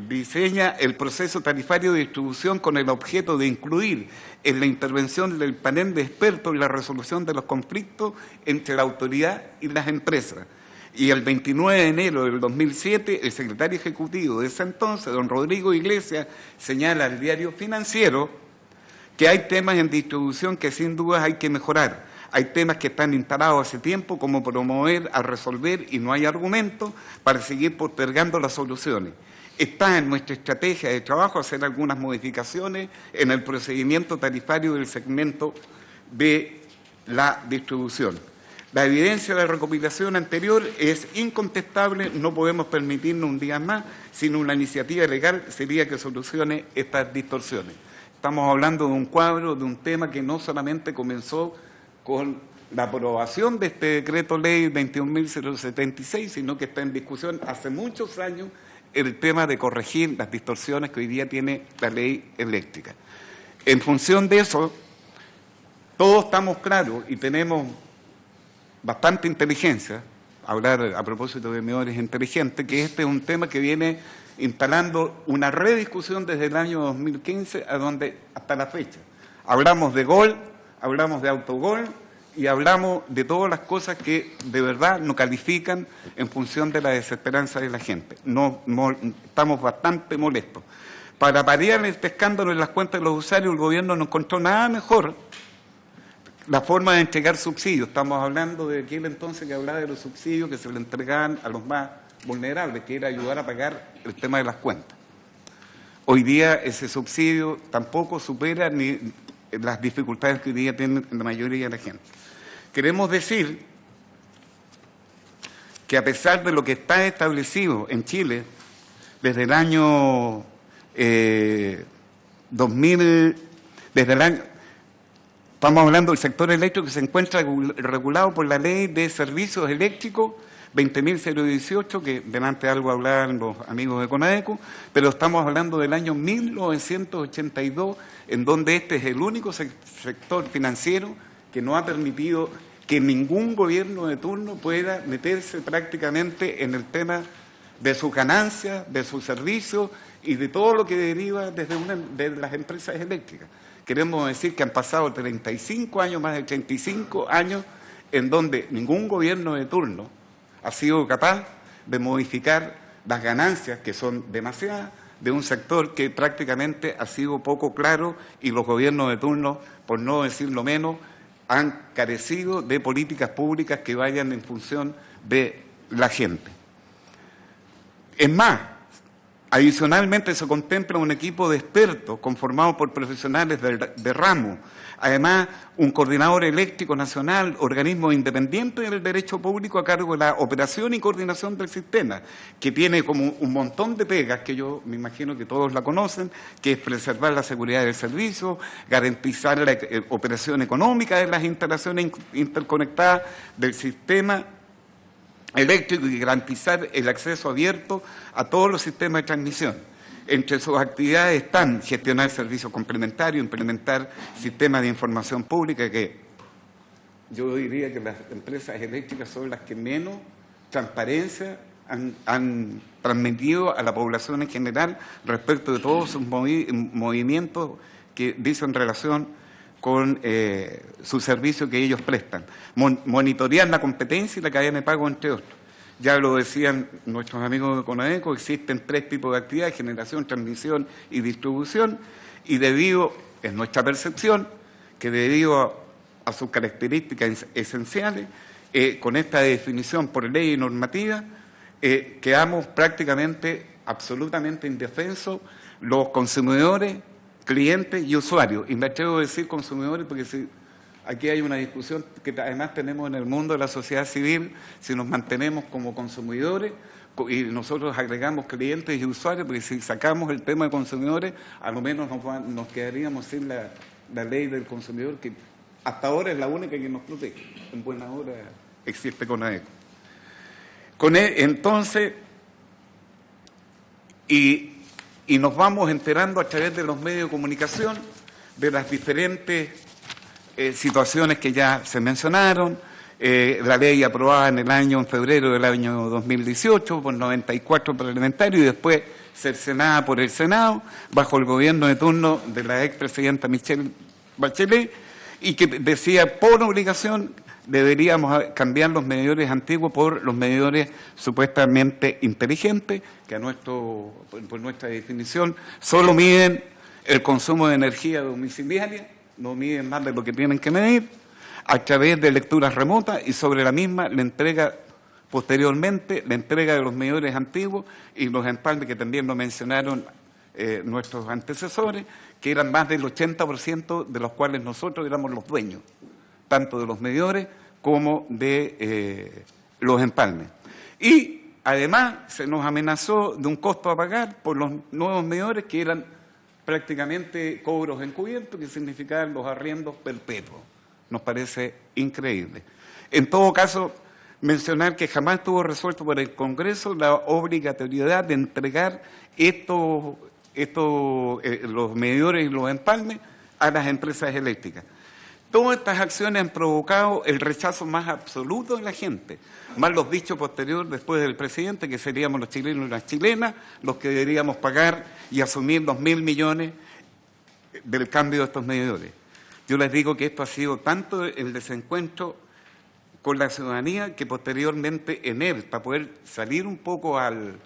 [SPEAKER 5] diseña el proceso tarifario de distribución con el objeto de incluir en la intervención del panel de expertos la resolución de los conflictos entre la autoridad y las empresas. Y el 29 de enero del 2007, el secretario ejecutivo de ese entonces, don Rodrigo Iglesias, señala al diario Financiero que hay temas en distribución que sin duda hay que mejorar. Hay temas que están instalados hace tiempo, como promover a resolver, y no hay argumentos para seguir postergando las soluciones. Está en nuestra estrategia de trabajo hacer algunas modificaciones en el procedimiento tarifario del segmento de la distribución. La evidencia de la recopilación anterior es incontestable, no podemos permitirnos un día más, sino una iniciativa legal sería que solucione estas distorsiones. Estamos hablando de un cuadro, de un tema que no solamente comenzó con la aprobación de este decreto ley 21.076, sino que está en discusión hace muchos años el tema de corregir las distorsiones que hoy día tiene la ley eléctrica. En función de eso, todos estamos claros y tenemos bastante inteligencia, hablar a propósito de medidores inteligentes, que este es un tema que viene instalando una rediscusión desde el año 2015 hasta la fecha. Hablamos de gol, hablamos de autogol y hablamos de todas las cosas que de verdad nos califican en función de la desesperanza de la gente. Estamos bastante molestos. Para paliar este escándalo en las cuentas de los usuarios, el gobierno no encontró nada mejor la forma de entregar subsidios. Estamos hablando de aquel entonces que hablaba de los subsidios que se le entregaban a los más vulnerables, que era ayudar a pagar el tema de las cuentas. Hoy día ese subsidio tampoco supera ni las dificultades que hoy día tiene la mayoría de la gente. Queremos decir que a pesar de lo que está establecido en Chile desde el año 2000, estamos hablando del sector eléctrico que se encuentra regulado por la Ley de Servicios Eléctricos 20.018, que delante de algo hablaban los amigos de CONADECO, pero estamos hablando del año 1982, en donde este es el único sector financiero que no ha permitido que ningún gobierno de turno pueda meterse prácticamente en el tema de sus ganancias, de sus servicios y de todo lo que deriva de las empresas eléctricas. Queremos decir que han pasado 35 años, más de 35 años, en donde ningún gobierno de turno ha sido capaz de modificar las ganancias, que son demasiadas, de un sector que prácticamente ha sido poco claro y los gobiernos de turno, por no decirlo menos, han carecido de políticas públicas que vayan en función de la gente. Es más, adicionalmente se contempla un equipo de expertos conformado por profesionales de ramo, además un coordinador eléctrico nacional, organismo independiente del derecho público a cargo de la operación y coordinación del sistema, que tiene como un montón de pegas, que yo me imagino que todos la conocen, que es preservar la seguridad del servicio, garantizar la operación económica de las instalaciones interconectadas del sistema eléctrico y garantizar el acceso abierto a todos los sistemas de transmisión. Entre sus actividades están gestionar servicios complementarios, implementar sistemas de información pública, que yo diría que las empresas eléctricas son las que menos transparencia han transmitido a la población en general respecto de todos sus movimientos que dicen relación con su servicio que ellos prestan. Monitorear la competencia y la cadena de pago, entre otros. Ya lo decían nuestros amigos de CONADECO, existen 3 tipos de actividades: generación, transmisión y distribución, y es nuestra percepción, que debido a sus características esenciales, con esta definición por ley y normativa, quedamos prácticamente absolutamente indefensos los consumidores, clientes y usuarios. Y me atrevo a decir consumidores porque aquí hay una discusión que además tenemos en el mundo de la sociedad civil, si nos mantenemos como consumidores y nosotros agregamos clientes y usuarios, porque si sacamos el tema de consumidores, a lo menos nos quedaríamos sin la ley del consumidor, que hasta ahora es la única que nos protege. En buena hora existe CONADECO. Entonces, y nos vamos enterando a través de los medios de comunicación de las diferentes situaciones que ya se mencionaron, la ley aprobada en febrero del año 2018 por 94 parlamentarios y después cercenada por el Senado bajo el gobierno de turno de la expresidenta Michelle Bachelet, y que decía por obligación deberíamos cambiar los medidores antiguos por los medidores supuestamente inteligentes, que por nuestra definición solo miden el consumo de energía domiciliaria, no miden más de lo que tienen que medir, a través de lecturas remotas, y sobre la misma posteriormente la entrega de los medidores antiguos y los empalmes, que también lo mencionaron nuestros antecesores, que eran más del 80% de los cuales nosotros éramos los dueños, tanto de los medidores como de los empalmes. Y además se nos amenazó de un costo a pagar por los nuevos medidores, que eran prácticamente cobros encubiertos, que significaban los arriendos perpetuos. Nos parece increíble. En todo caso, mencionar que jamás estuvo resuelto por el Congreso la obligatoriedad de entregar los medidores y los empalmes a las empresas eléctricas. Todas estas acciones han provocado el rechazo más absoluto de la gente, más los dichos posteriores después del presidente, que seríamos los chilenos y las chilenas los que deberíamos pagar y asumir los 1.000 millones del cambio de estos medidores. Yo les digo que esto ha sido tanto el desencuentro con la ciudadanía que posteriormente en él, para poder salir un poco al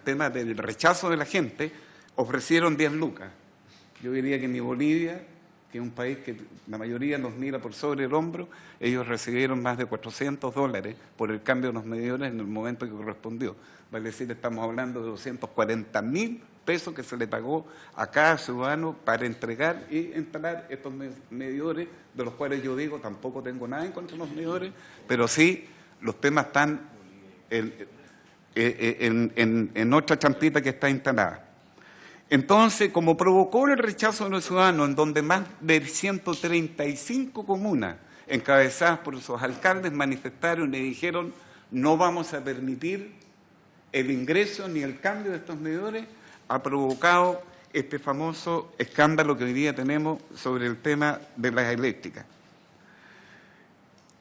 [SPEAKER 5] tema del rechazo de la gente, ofrecieron 10 lucas. Yo diría que ni Bolivia, que es un país que la mayoría nos mira por sobre el hombro, ellos recibieron más de $400 por el cambio de los medidores en el momento que correspondió. Vale decir, estamos hablando de 240.000 pesos que se le pagó a cada ciudadano para entregar y instalar estos medidores, de los cuales yo digo, tampoco tengo nada en contra de los medidores, pero sí los temas están en otra champita que está instalada. Entonces, como provocó el rechazo de los ciudadanos, en donde más de 135 comunas encabezadas por sus alcaldes manifestaron y dijeron no vamos a permitir el ingreso ni el cambio de estos medidores, ha provocado este famoso escándalo que hoy día tenemos sobre el tema de las eléctricas.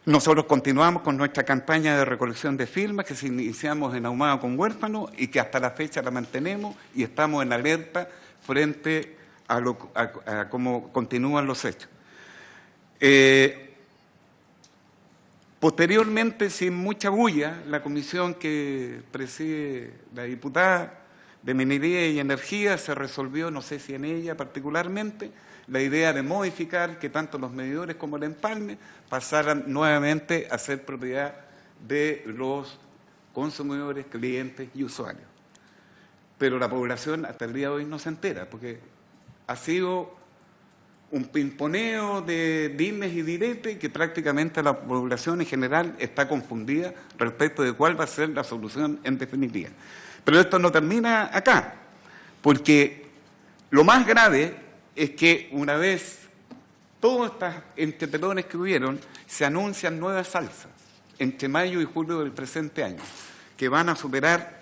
[SPEAKER 5] Nosotros continuamos con nuestra campaña de recolección de firmas que iniciamos en Ahumada con Huérfano y que hasta la fecha la mantenemos y estamos en alerta frente a cómo continúan los hechos. Posteriormente, sin mucha bulla, la comisión que preside la diputada de Minería y Energía se resolvió, no sé si en ella particularmente, la idea de modificar que tanto los medidores como el empalme pasaran nuevamente a ser propiedad de los consumidores, clientes y usuarios. Pero la población hasta el día de hoy no se entera, porque ha sido un pimponeo de dimes y diretes que prácticamente la población en general está confundida respecto de cuál va a ser la solución en definitiva. Pero esto no termina acá, porque lo más grave es que una vez todos estos entretelones que hubieron, se anuncian nuevas alzas entre mayo y julio del presente año, que van a superar,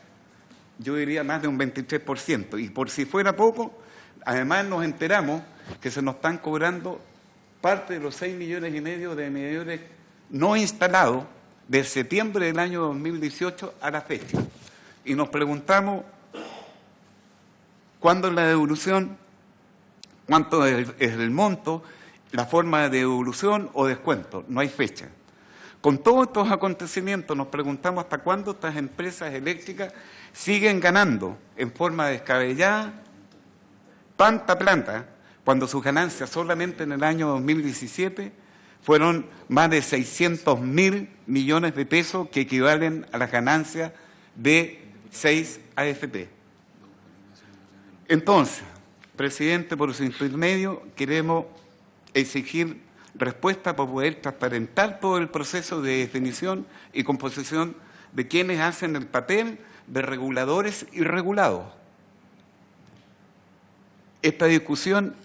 [SPEAKER 5] yo diría, más de un 23%. Y por si fuera poco, además nos enteramos que se nos están cobrando parte de los 6,5 millones de medidores no instalados de septiembre del año 2018 a la fecha. Y nos preguntamos, ¿cuándo es la devolución? ¿Cuánto es el monto? ¿La forma de devolución o descuento? No hay fecha. Con todos estos acontecimientos nos preguntamos hasta cuándo estas empresas eléctricas siguen ganando en forma descabellada tanta plata, cuando sus ganancias solamente en el año 2017 fueron más de 600.000 millones de pesos, que equivalen a las ganancias de 6 AFP. Entonces, presidente, por su intermedio, queremos exigir respuesta para poder transparentar todo el proceso de definición y composición de quienes hacen el papel de reguladores y regulados. Esta discusión,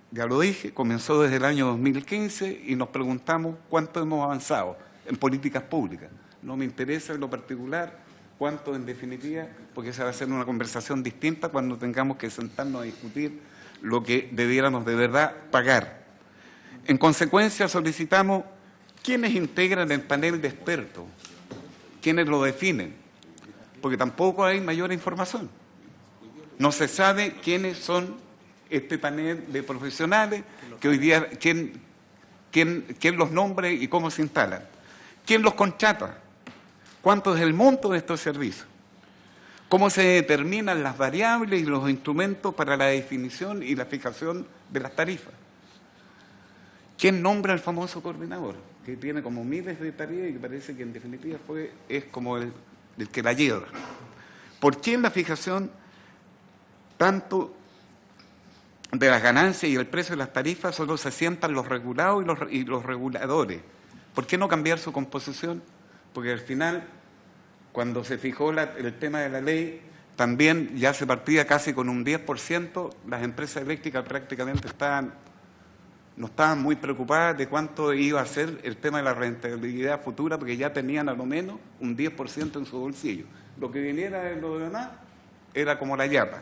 [SPEAKER 5] ya lo dije, comenzó desde el año 2015 y nos preguntamos cuánto hemos avanzado en políticas públicas. No me interesa en lo particular cuánto en definitiva, porque esa va a ser una conversación distinta cuando tengamos que sentarnos a discutir lo que debiéramos de verdad pagar. En consecuencia, solicitamos quiénes integran el panel de expertos, quiénes lo definen, porque tampoco hay mayor información. No se sabe quiénes son este panel de profesionales, que hoy día, quién los nombra y cómo se instalan, quién los contrata, cuánto es el monto de estos servicios, cómo se determinan las variables y los instrumentos para la definición y la fijación de las tarifas. ¿Quién nombra al famoso coordinador? Que tiene como miles de tareas y que parece que en definitiva es como el que la lleva. ¿Por qué en la fijación tanto de las ganancias y el precio de las tarifas solo se sientan los regulados y los reguladores? ¿Por qué no cambiar su composición? Porque al final, cuando se fijó el tema de la ley, también ya se partía casi con un 10%, las empresas eléctricas prácticamente no estaban muy preocupadas de cuánto iba a ser el tema de la rentabilidad futura, porque ya tenían a lo menos un 10% en su bolsillo. Lo que viniera de lo demás era como la yapa.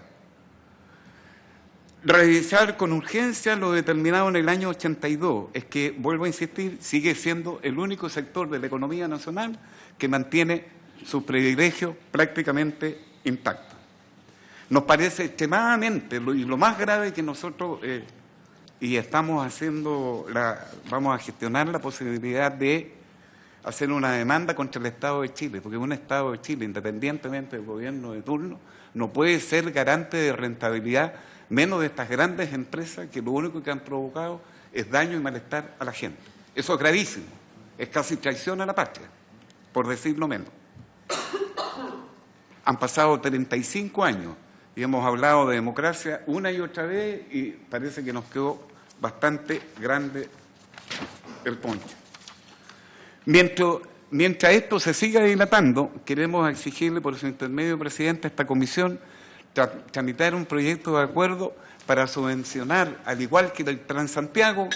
[SPEAKER 5] revisar con urgencia lo determinado en el año 82. Es que, vuelvo a insistir, sigue siendo el único sector de la economía nacional que mantiene sus privilegios prácticamente intactos. Nos parece extremadamente, y lo más grave que nosotros, y estamos haciendo, vamos a gestionar la posibilidad de hacer una demanda contra el Estado de Chile, porque un Estado de Chile, independientemente del gobierno de turno, no puede ser garante de rentabilidad, menos de estas grandes empresas que lo único que han provocado es daño y malestar a la gente. Eso es gravísimo, es casi traición a la patria, por decirlo menos. Han pasado 35 años y hemos hablado de democracia una y otra vez y parece que nos quedó bastante grande el poncho. Mientras esto se siga dilatando, queremos exigirle por su intermedio, presidente, a esta comisión tramitar un proyecto de acuerdo para subvencionar, al igual que el Transantiago,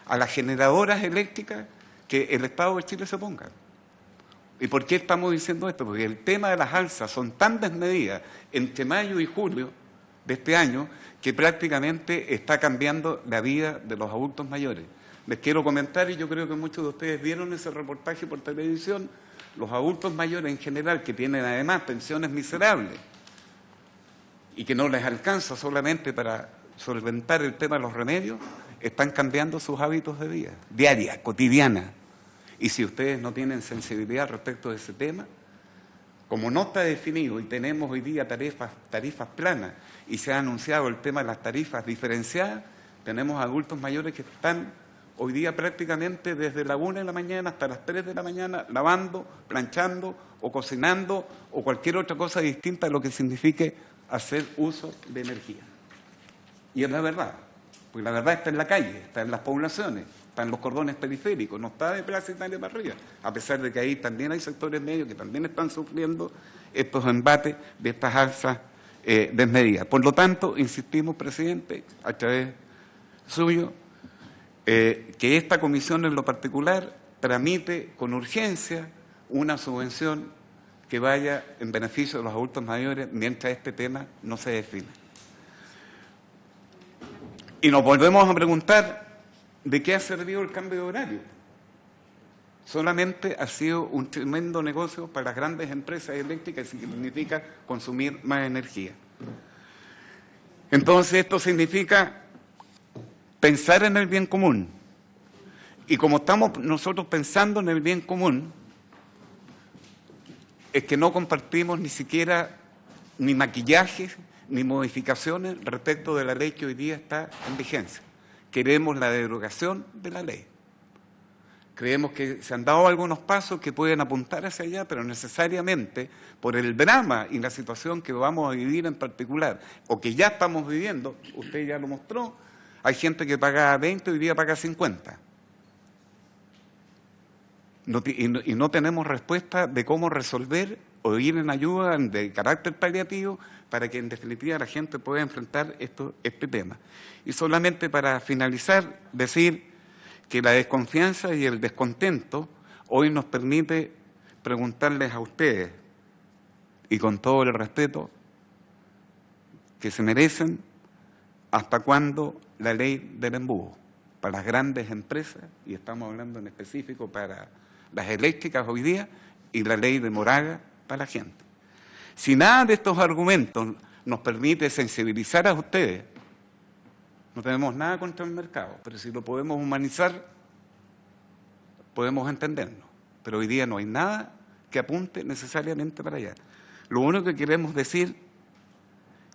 [SPEAKER 5] a las generadoras eléctricas que el Estado de Chile se ponga. ¿Y por qué estamos diciendo esto? Porque el tema de las alzas son tan desmedidas entre mayo y julio de este año que prácticamente está cambiando la vida de los adultos mayores. Les quiero comentar, y yo creo que muchos de ustedes vieron ese reportaje por televisión, los adultos mayores en general, que tienen además pensiones miserables y que no les alcanza solamente para solventar el tema de los remedios, están cambiando sus hábitos de vida, diaria, cotidiana. Y si ustedes no tienen sensibilidad respecto de ese tema, como no está definido y tenemos hoy día tarifas planas y se ha anunciado el tema de las tarifas diferenciadas, tenemos adultos mayores que están hoy día prácticamente desde la 1 de la mañana hasta las 3 de la mañana lavando, planchando o cocinando o cualquier otra cosa distinta a lo que signifique hacer uso de energía. Y es la verdad, porque la verdad está en la calle, está en las poblaciones, está en los cordones periféricos, no está de Plaza Italia para arriba, a pesar de que ahí también hay sectores medios que también están sufriendo estos embates de estas alzas desmedidas. Por lo tanto, insistimos, presidente, a través suyo, que esta comisión en lo particular tramite con urgencia una subvención que vaya en beneficio de los adultos mayores mientras este tema no se define. Y nos volvemos a preguntar de qué ha servido el cambio de horario. Solamente ha sido un tremendo negocio para las grandes empresas eléctricas, que significa consumir más energía. Entonces esto significa pensar en el bien común. Y como estamos nosotros pensando en el bien común, es que no compartimos ni siquiera ni maquillajes ni modificaciones respecto de la ley que hoy día está en vigencia. Queremos la derogación de la ley. Creemos que se han dado algunos pasos que pueden apuntar hacia allá, pero necesariamente por el drama y la situación que vamos a vivir en particular, o que ya estamos viviendo, usted ya lo mostró, hay gente que paga 20 y hoy día paga 50. Y no tenemos respuesta de cómo resolver o ir en ayuda de carácter paliativo para que en definitiva la gente pueda enfrentar este tema. Y solamente para finalizar, decir que la desconfianza y el descontento hoy nos permite preguntarles a ustedes, y con todo el respeto que se merecen, hasta cuándo la ley del embudo para las grandes empresas, y estamos hablando en específico para las eléctricas hoy día, y la ley de Moraga para la gente. Si nada de estos argumentos nos permite sensibilizar a ustedes, no tenemos nada contra el mercado, pero si lo podemos humanizar, podemos entendernos. Pero hoy día no hay nada que apunte necesariamente para allá. Lo único que queremos decir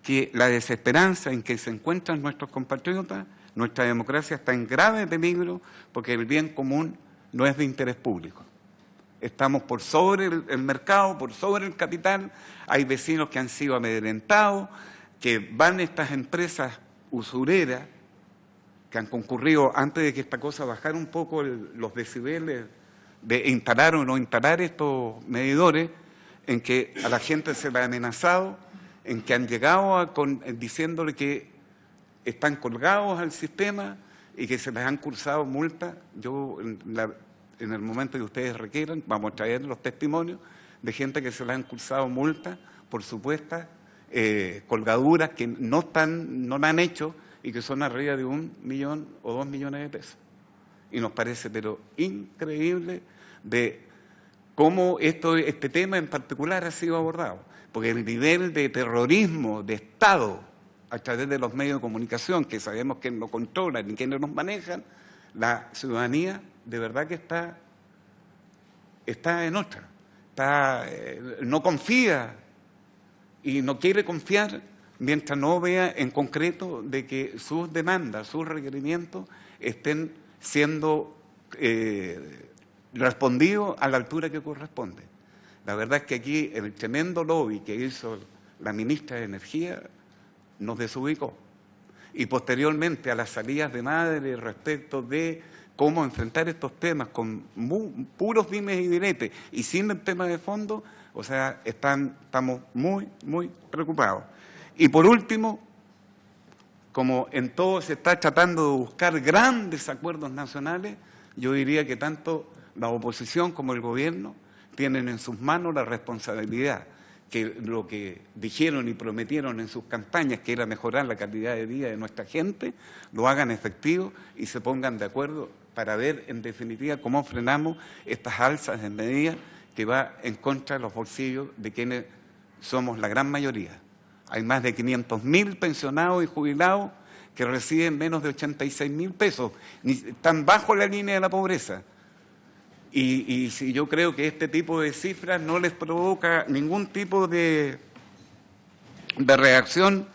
[SPEAKER 5] que la desesperanza en que se encuentran nuestros compatriotas, nuestra democracia está en grave peligro porque el bien común no es de interés público. Estamos por sobre el mercado, por sobre el capital, hay vecinos que han sido amedrentados, que van estas empresas usureras que han concurrido antes de que esta cosa bajara un poco los decibeles de instalar o no instalar estos medidores, en que a la gente se le ha amenazado, en que han llegado diciéndole que están colgados al sistema y que se les han cursado multas. Yo, en el momento que ustedes requieran, vamos a traer los testimonios de gente que se les han cursado multas por supuestas colgaduras que no la han hecho y que son arriba de 1 millón o 2 millones de pesos. Y nos parece, pero increíble, de cómo este tema en particular ha sido abordado. Porque el nivel de terrorismo de Estado a través de los medios de comunicación, que sabemos quién lo controlan y quiénes nos manejan, la ciudadanía de verdad que está en otra. No confía y no quiere confiar mientras no vea en concreto de que sus demandas, sus requerimientos estén siendo respondidos a la altura que corresponde. La verdad es que aquí el tremendo lobby que hizo la ministra de Energía nos desubicó. Y posteriormente a las salidas de madre respecto de cómo enfrentar estos temas con puros dimes y diretes y sin el tema de fondo, o sea, estamos muy, muy preocupados. Y por último, como en todo se está tratando de buscar grandes acuerdos nacionales, yo diría que tanto la oposición como el gobierno tienen en sus manos la responsabilidad que lo que dijeron y prometieron en sus campañas, que era mejorar la calidad de vida de nuestra gente, lo hagan efectivo y se pongan de acuerdo para ver, en definitiva, cómo frenamos estas alzas en medidas que va en contra de los bolsillos de quienes somos la gran mayoría. Hay más de 500.000 pensionados y jubilados que reciben menos de 86.000 pesos, están bajo la línea de la pobreza. Y si yo creo que este tipo de cifras no les provoca ningún tipo de reacción,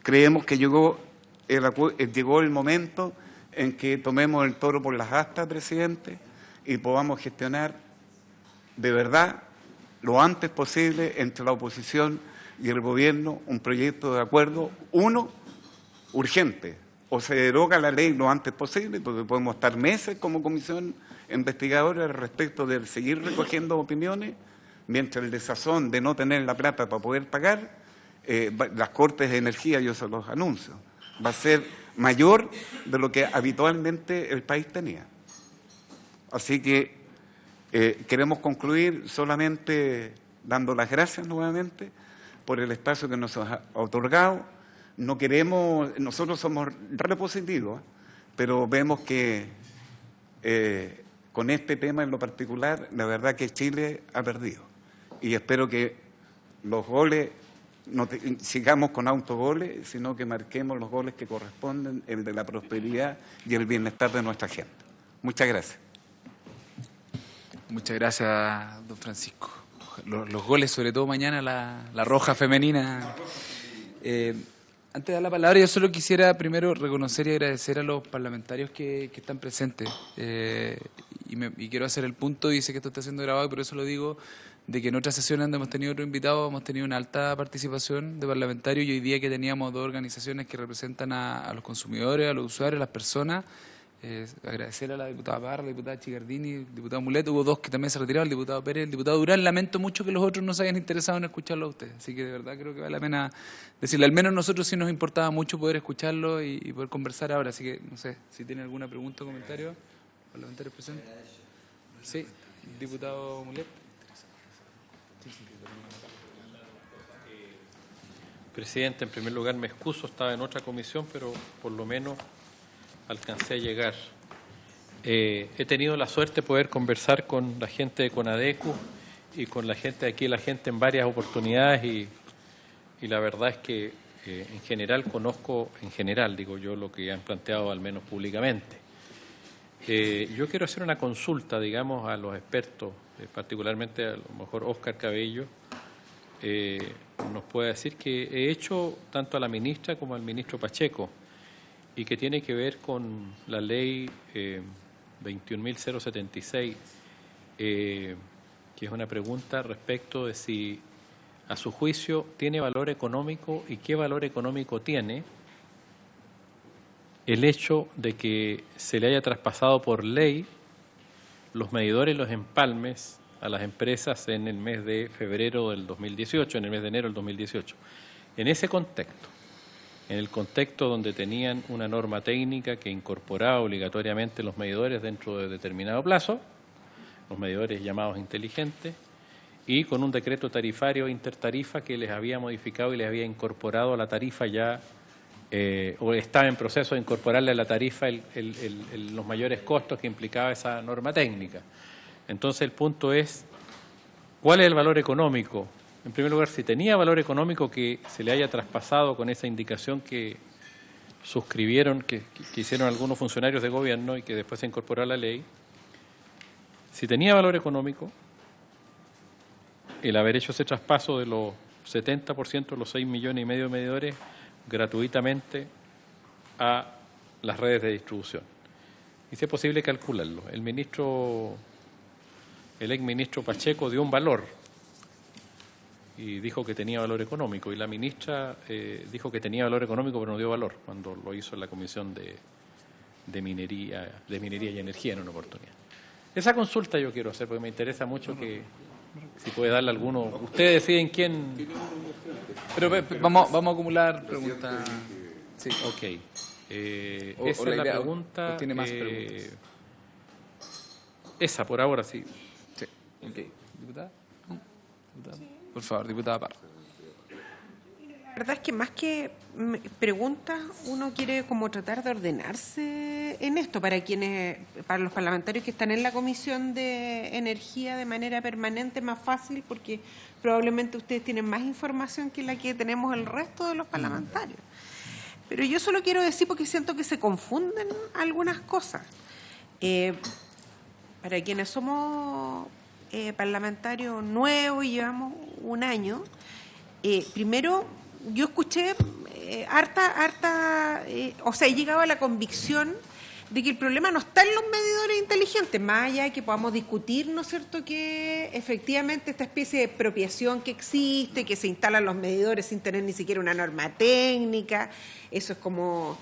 [SPEAKER 5] creemos que llegó el momento en que tomemos el toro por las astas, presidente, y podamos gestionar de verdad lo antes posible entre la oposición y el gobierno un proyecto de acuerdo, urgente. O se deroga la ley lo antes posible, porque podemos estar meses como comisión investigadora respecto de seguir recogiendo opiniones, mientras el desazón de no tener la plata para poder pagar, las cortes de energía, yo se los anuncio, va a ser mayor de lo que habitualmente el país tenía. Así que queremos concluir solamente dando las gracias nuevamente por el espacio que nos ha otorgado. No queremos, nosotros somos repositivos, pero vemos que con este tema en lo particular, la verdad que Chile ha perdido. Y espero que los goles, no sigamos con autogoles, sino que marquemos los goles que corresponden, el de la prosperidad y el bienestar de nuestra gente. Muchas gracias.
[SPEAKER 1] Muchas gracias, don Francisco. Los goles, sobre todo mañana, la roja femenina. Antes de dar la palabra, yo solo quisiera primero reconocer y agradecer a los parlamentarios que están presentes. Y quiero hacer el punto, y sé que esto está siendo grabado, pero eso lo digo, de que en otras sesiones donde hemos tenido otro invitado, hemos tenido una alta participación de parlamentarios, y hoy día que teníamos dos organizaciones que representan a los consumidores, a los usuarios, a las personas. Agradecer a la diputada Parra, la diputada Chicardini, el diputado Mulet. Hubo dos que también se retiraron, el diputado Pérez, el diputado Durán. Lamento mucho que los otros no se hayan interesado en escucharlo a ustedes, así que de verdad creo que vale la pena decirle, al menos nosotros sí nos importaba mucho poder escucharlo y poder conversar ahora, así que no sé, si tienen alguna pregunta o comentario, parlamentarios presentes. Sí, diputado Mulet.
[SPEAKER 6] Presidente, en primer lugar me excuso, estaba en otra comisión, pero por lo menos alcancé a llegar. He tenido la suerte de poder conversar con la gente de CONADECU y con la gente de aquí, la gente en varias oportunidades, y la verdad es que en general conozco, digo yo, lo que han planteado al menos públicamente. Yo quiero hacer una consulta, digamos, a los expertos, particularmente a lo mejor Óscar Cabello, nos puede decir que he hecho tanto a la ministra como al ministro Pacheco, y que tiene que ver con la ley 21.076, que es una pregunta respecto de si, a su juicio, tiene valor económico y qué valor económico tiene el hecho de que se le haya traspasado por ley los medidores y los empalmes a las empresas en el mes de febrero del 2018, en el mes de enero del 2018. En ese contexto, en el contexto donde tenían una norma técnica que incorporaba obligatoriamente los medidores dentro de determinado plazo, los medidores llamados inteligentes, y con un decreto tarifario intertarifa que les había modificado y les había incorporado a la tarifa ya o estaba en proceso de incorporarle a la tarifa los mayores costos que implicaba esa norma técnica. Entonces el punto es, ¿cuál es el valor económico? En primer lugar, si tenía valor económico que se le haya traspasado con esa indicación que suscribieron, que hicieron algunos funcionarios de gobierno y que después se incorporó a la ley. Si tenía valor económico, el haber hecho ese traspaso de los 70%, los 6,5 millones de medidores, gratuitamente a las redes de distribución. Y si es posible calcularlo. El exministro Pacheco dio un valor y dijo que tenía valor económico, y la ministra dijo que tenía valor económico pero no dio valor cuando lo hizo en la Comisión de Minería y Energía en una oportunidad. Esa consulta yo quiero hacer porque me interesa mucho que si puede darle alguno. Ustedes deciden quién.
[SPEAKER 1] Pero vamos a acumular preguntas. Sí.
[SPEAKER 6] Ok.
[SPEAKER 1] O
[SPEAKER 6] Esa
[SPEAKER 1] la
[SPEAKER 6] es la
[SPEAKER 1] idea,
[SPEAKER 6] pregunta.
[SPEAKER 1] o tiene más preguntas.
[SPEAKER 6] Esa, por ahora sí.
[SPEAKER 1] Sí. Ok. ¿Diputada? Por favor, diputada Parra.
[SPEAKER 7] La verdad es que más que preguntas, uno quiere como tratar de ordenarse en esto para los parlamentarios que están en la Comisión de Energía de manera permanente, más fácil, porque probablemente ustedes tienen más información que la que tenemos el resto de los parlamentarios. Pero yo solo quiero decir, porque siento que se confunden algunas cosas. Para quienes somos parlamentarios nuevos y llevamos un año, primero yo escuché he llegado a la convicción de que el problema no está en los medidores inteligentes, más allá de que podamos discutir, ¿no es cierto?, que efectivamente esta especie de expropiación que existe, que se instalan los medidores sin tener ni siquiera una norma técnica, eso es como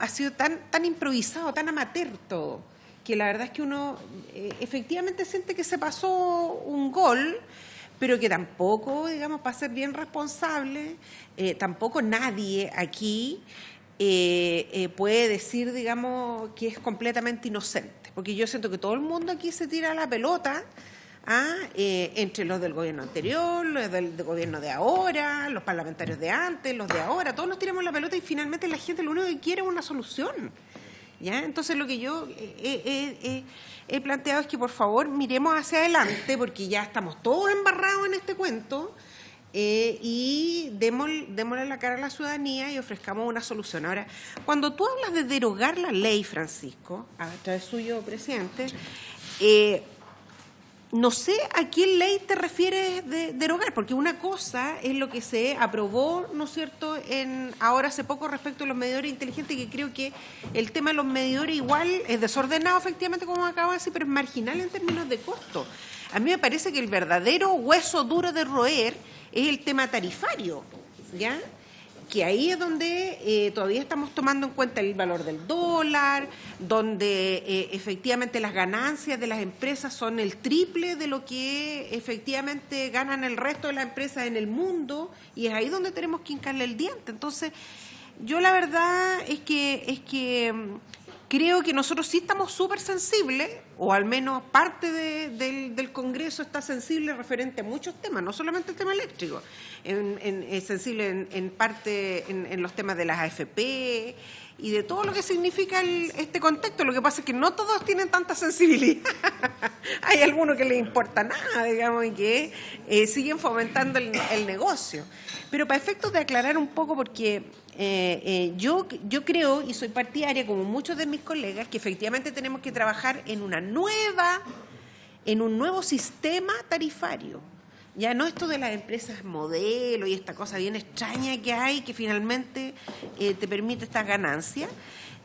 [SPEAKER 7] ha sido tan improvisado, tan amateur todo, que la verdad es que uno efectivamente siente que se pasó un gol, pero que tampoco, digamos, para ser bien responsable, tampoco nadie aquí puede decir, digamos, que es completamente inocente. Porque yo siento que todo el mundo aquí se tira la pelota, entre los del gobierno anterior, los del gobierno de ahora, los parlamentarios de antes, los de ahora, todos nos tiramos la pelota y finalmente la gente lo único que quiere es una solución. ¿Ya? Entonces lo que yo he planteado es que por favor miremos hacia adelante, porque ya estamos todos embarrados en este cuento, y démosle la cara a la ciudadanía y ofrezcamos una solución. Ahora, cuando tú hablas de derogar la ley, Francisco, a través suyo, presidente, no sé a qué ley te refieres de derogar, porque una cosa es lo que se aprobó, ¿no es cierto?, ahora hace poco respecto a los medidores inteligentes, que creo que el tema de los medidores igual es desordenado, efectivamente, como acabo de decir, pero es marginal en términos de costo. A mí me parece que el verdadero hueso duro de roer es el tema tarifario, ¿ya?, que ahí es donde todavía estamos tomando en cuenta el valor del dólar, donde efectivamente las ganancias de las empresas son el triple de lo que efectivamente ganan el resto de las empresas en el mundo, y es ahí donde tenemos que hincarle el diente. Entonces, yo la verdad es que creo que nosotros sí estamos súper sensibles, o al menos parte del Congreso está sensible referente a muchos temas, no solamente el tema eléctrico, es sensible en parte en los temas de las AFP y de todo lo que significa este contexto. Lo que pasa es que no todos tienen tanta sensibilidad. Hay algunos que les importa nada, digamos, y que siguen fomentando el negocio. Pero para efectos de aclarar un poco, porque yo creo, y soy partidaria, como muchos de mis colegas, que efectivamente tenemos que trabajar en un nuevo sistema tarifario. Ya no esto de las empresas modelo y esta cosa bien extraña que hay, que finalmente te permite estas ganancias.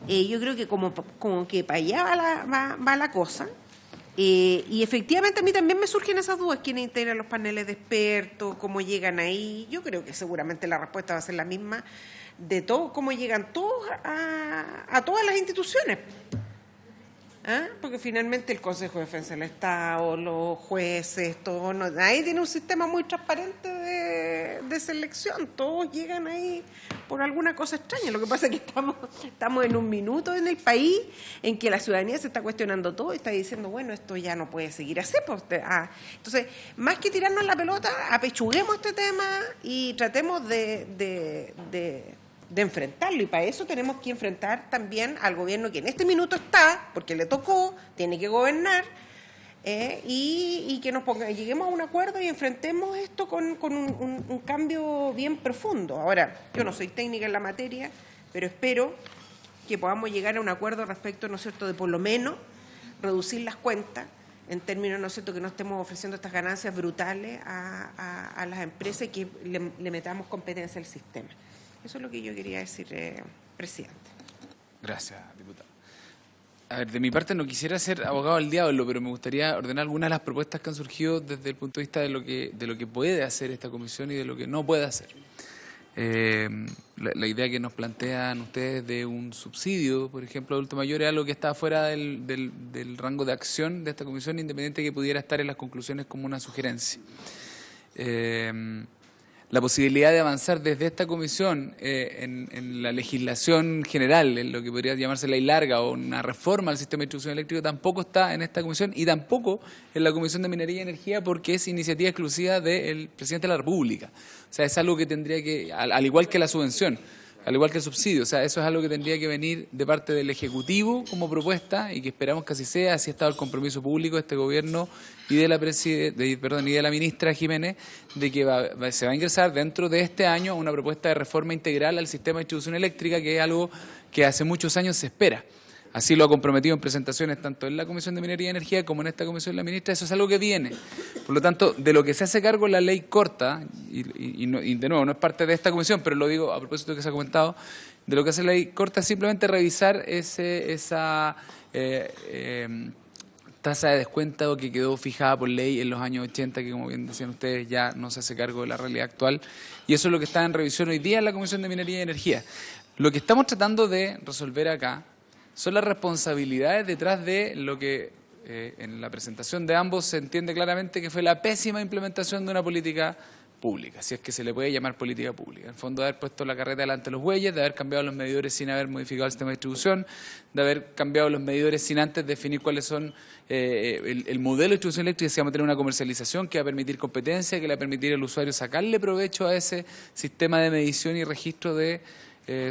[SPEAKER 7] Yo creo que como que para allá va la cosa. Y efectivamente a mí también me surgen esas dudas: quiénes integran los paneles de expertos, cómo llegan ahí. Yo creo que seguramente la respuesta va a ser la misma de todos, cómo llegan todos a todas las instituciones. Porque finalmente el Consejo de Defensa del Estado, los jueces, todo, ahí tiene un sistema muy transparente de selección, todos llegan ahí por alguna cosa extraña. Lo que pasa es que estamos en un minuto en el país en que la ciudadanía se está cuestionando todo y está diciendo, bueno, esto ya no puede seguir así. Entonces, más que tirarnos la pelota, apechuguemos este tema y tratemos de de enfrentarlo, y para eso tenemos que enfrentar también al gobierno que en este minuto está, porque le tocó, tiene que gobernar, y que lleguemos a un acuerdo y enfrentemos esto con un cambio bien profundo. Ahora, yo no soy técnica en la materia, pero espero que podamos llegar a un acuerdo respecto, ¿no es cierto?, de por lo menos reducir las cuentas, en términos, ¿no es cierto?, que no estemos ofreciendo estas ganancias brutales a las empresas y que le metamos competencia al sistema. Eso es lo que yo quería decir, presidente.
[SPEAKER 1] Gracias, diputada. A ver, de mi parte no quisiera ser abogado del diablo, pero me gustaría ordenar algunas de las propuestas que han surgido desde el punto de vista de lo que puede hacer esta comisión y de lo que no puede hacer. La idea que nos plantean ustedes de un subsidio, por ejemplo, adulto mayor, es algo que está fuera del rango de acción de esta comisión, independiente de que pudiera estar en las conclusiones como una sugerencia. La posibilidad de avanzar desde esta comisión en la legislación general, en lo que podría llamarse ley larga o una reforma al sistema de distribución eléctrica, tampoco está en esta comisión y tampoco en la Comisión de Minería y Energía, porque es iniciativa exclusiva del presidente de la República. O sea, es algo que tendría que, al igual que la subvención, al igual que el subsidio, o sea, eso es algo que tendría que venir de parte del Ejecutivo como propuesta y que esperamos que así sea. Así ha estado el compromiso público de este gobierno y de la ministra Jiménez, de que se va a ingresar dentro de este año una propuesta de reforma integral al sistema de distribución eléctrica, que es algo que hace muchos años se espera. Así lo ha comprometido en presentaciones tanto en la Comisión de Minería y Energía como en esta comisión la ministra. Eso es algo que viene. Por lo tanto, de lo que se hace cargo la ley corta, y de nuevo no es parte de esta comisión, pero lo digo a propósito de que se ha comentado, de lo que hace la ley corta es simplemente revisar esa tasa de descuento que quedó fijada por ley en los años 80, que como bien decían ustedes ya no se hace cargo de la realidad actual. Y eso es lo que está en revisión hoy día en la Comisión de Minería y Energía. Lo que estamos tratando de resolver acá son las responsabilidades detrás de lo que en la presentación de ambos se entiende claramente que fue la pésima implementación de una política pública, si es que se le puede llamar política pública. En el fondo, de haber puesto la carreta delante de los bueyes, de haber cambiado los medidores sin haber modificado el sistema de distribución, de haber cambiado los medidores sin antes definir cuáles son el modelo de distribución eléctrica, si vamos a tener una comercialización que va a permitir competencia, que le va a permitir al usuario sacarle provecho a ese sistema de medición y registro de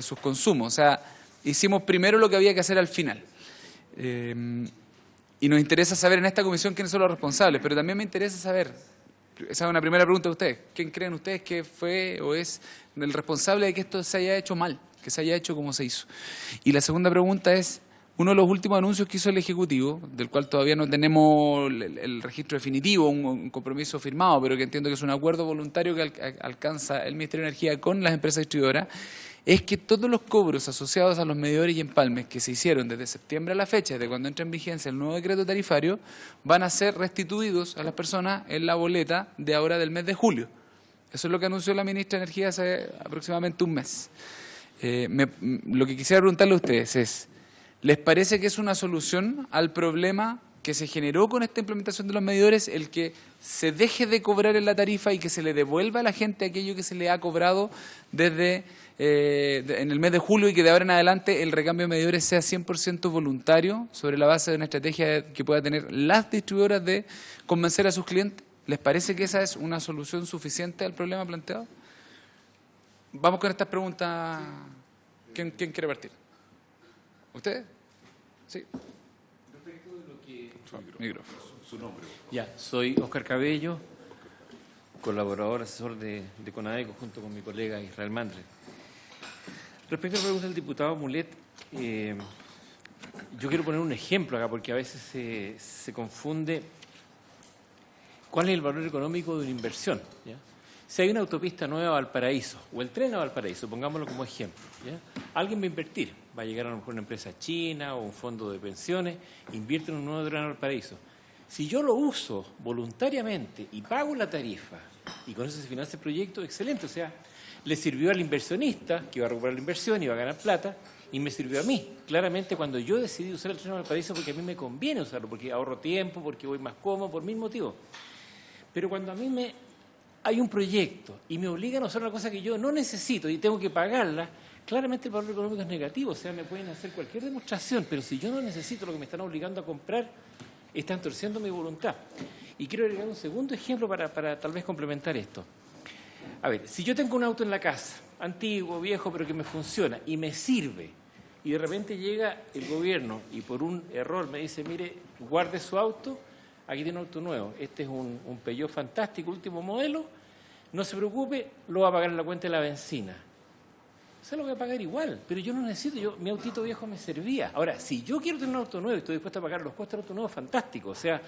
[SPEAKER 1] sus consumos. O sea, hicimos primero lo que había que hacer al final. Y nos interesa saber en esta comisión quiénes son los responsables, pero también me interesa saber, esa es una primera pregunta de ustedes, ¿quién creen ustedes que fue o es el responsable de que esto se haya hecho mal, que se haya hecho como se hizo? Y la segunda pregunta es, uno de los últimos anuncios que hizo el Ejecutivo, del cual todavía no tenemos el registro definitivo, un compromiso firmado, pero que entiendo que es un acuerdo voluntario que alcanza el Ministerio de Energía con las empresas distribuidoras, es que todos los cobros asociados a los medidores y empalmes que se hicieron desde septiembre a la fecha, desde cuando entra en vigencia el nuevo decreto tarifario, van a ser restituidos a las personas en la boleta de ahora del mes de julio. Eso es lo que anunció la ministra de Energía hace aproximadamente un mes. Lo que quisiera preguntarle a ustedes es, ¿les parece que es una solución al problema que se generó con esta implementación de los medidores, el que se deje de cobrar en la tarifa y que se le devuelva a la gente aquello que se le ha cobrado desde en el mes de julio, y que de ahora en adelante el recambio de medidores sea 100% voluntario sobre la base de una estrategia que pueda tener las distribuidoras de convencer a sus clientes? ¿Les parece que esa es una solución suficiente al problema planteado? Vamos con estas preguntas. ¿Quién quiere partir? ¿Usted? Sí. Micrófono.
[SPEAKER 2] Su nombre.
[SPEAKER 8] Ya, soy Óscar Cabello, colaborador, asesor de CONADECO, junto con mi colega Israel Mandre. Respecto a la pregunta del diputado Mulet, yo quiero poner un ejemplo acá, porque a veces se confunde cuál es el valor económico de una inversión, ¿ya? Si hay una autopista nueva a Valparaíso, o el tren a Valparaíso, pongámoslo como ejemplo, ¿ya? Alguien va a invertir, va a llegar a lo mejor una empresa china o un fondo de pensiones, invierte en un nuevo tren a Valparaíso. Si yo lo uso voluntariamente y pago la tarifa, y con eso se financia el proyecto, excelente. O sea, le sirvió al inversionista, que iba a recuperar la inversión, iba a ganar plata, y me sirvió a mí. Claramente, cuando yo decidí usar el tren a Valparaíso, porque a mí me conviene usarlo, porque ahorro tiempo, porque voy más cómodo, por mil motivos. Pero cuando a mí hay un proyecto y me obligan a usar una cosa que yo no necesito y tengo que pagarla, claramente el valor económico es negativo. O sea, me pueden hacer cualquier demostración, pero si yo no necesito lo que me están obligando a comprar, están torciendo mi voluntad. Y quiero agregar un segundo ejemplo para tal vez complementar esto. A ver, si yo tengo un auto en la casa, antiguo, viejo, pero que me funciona y me sirve, y de repente llega el gobierno y por un error me dice, mire, guarde su auto, aquí tiene un auto nuevo, este es un Peugeot fantástico, último modelo, no se preocupe, lo va a pagar en la cuenta de la benzina. Se lo voy a pagar igual, pero yo no necesito, mi autito viejo me servía. Ahora, si yo quiero tener un auto nuevo y estoy dispuesto a pagar los costos del auto nuevo, fantástico, o sea,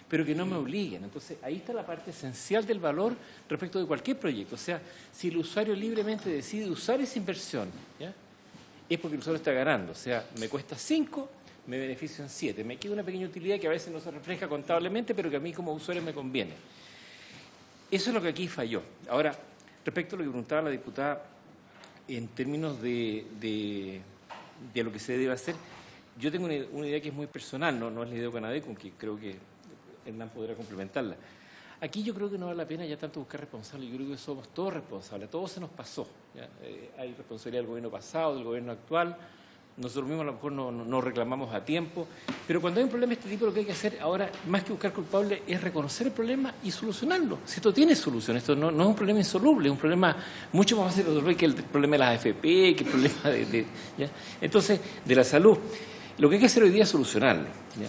[SPEAKER 8] pero que no me obliguen. Entonces, ahí está la parte esencial del valor respecto de cualquier proyecto. O sea, si el usuario libremente decide usar esa inversión, ¿ya?, es porque el usuario está ganando. O sea, me cuesta 5, me beneficio en 7. Me queda una pequeña utilidad que a veces no se refleja contablemente, pero que a mí como usuario me conviene. Eso es lo que aquí falló. Ahora, respecto a lo que preguntaba la diputada, en términos de lo que se debe hacer, yo tengo una idea que es muy personal, no es la idea de Canadá, con que creo que Hernán podrá complementarla. Aquí yo creo que no vale la pena ya tanto buscar responsables, yo creo que somos todos responsables, a todos se nos pasó. ¿Ya? Hay responsabilidad del gobierno pasado, del gobierno actual, nosotros mismos a lo mejor no reclamamos a tiempo, pero cuando hay un problema de este tipo lo que hay que hacer ahora, más que buscar culpables, es reconocer el problema y solucionarlo. Si esto tiene solución, esto no es un problema insoluble, es un problema mucho más fácil de resolver que el problema de las AFP, que el problema ¿ya? Entonces, de la salud. Lo que hay que hacer hoy día es solucionarlo. ¿Ya?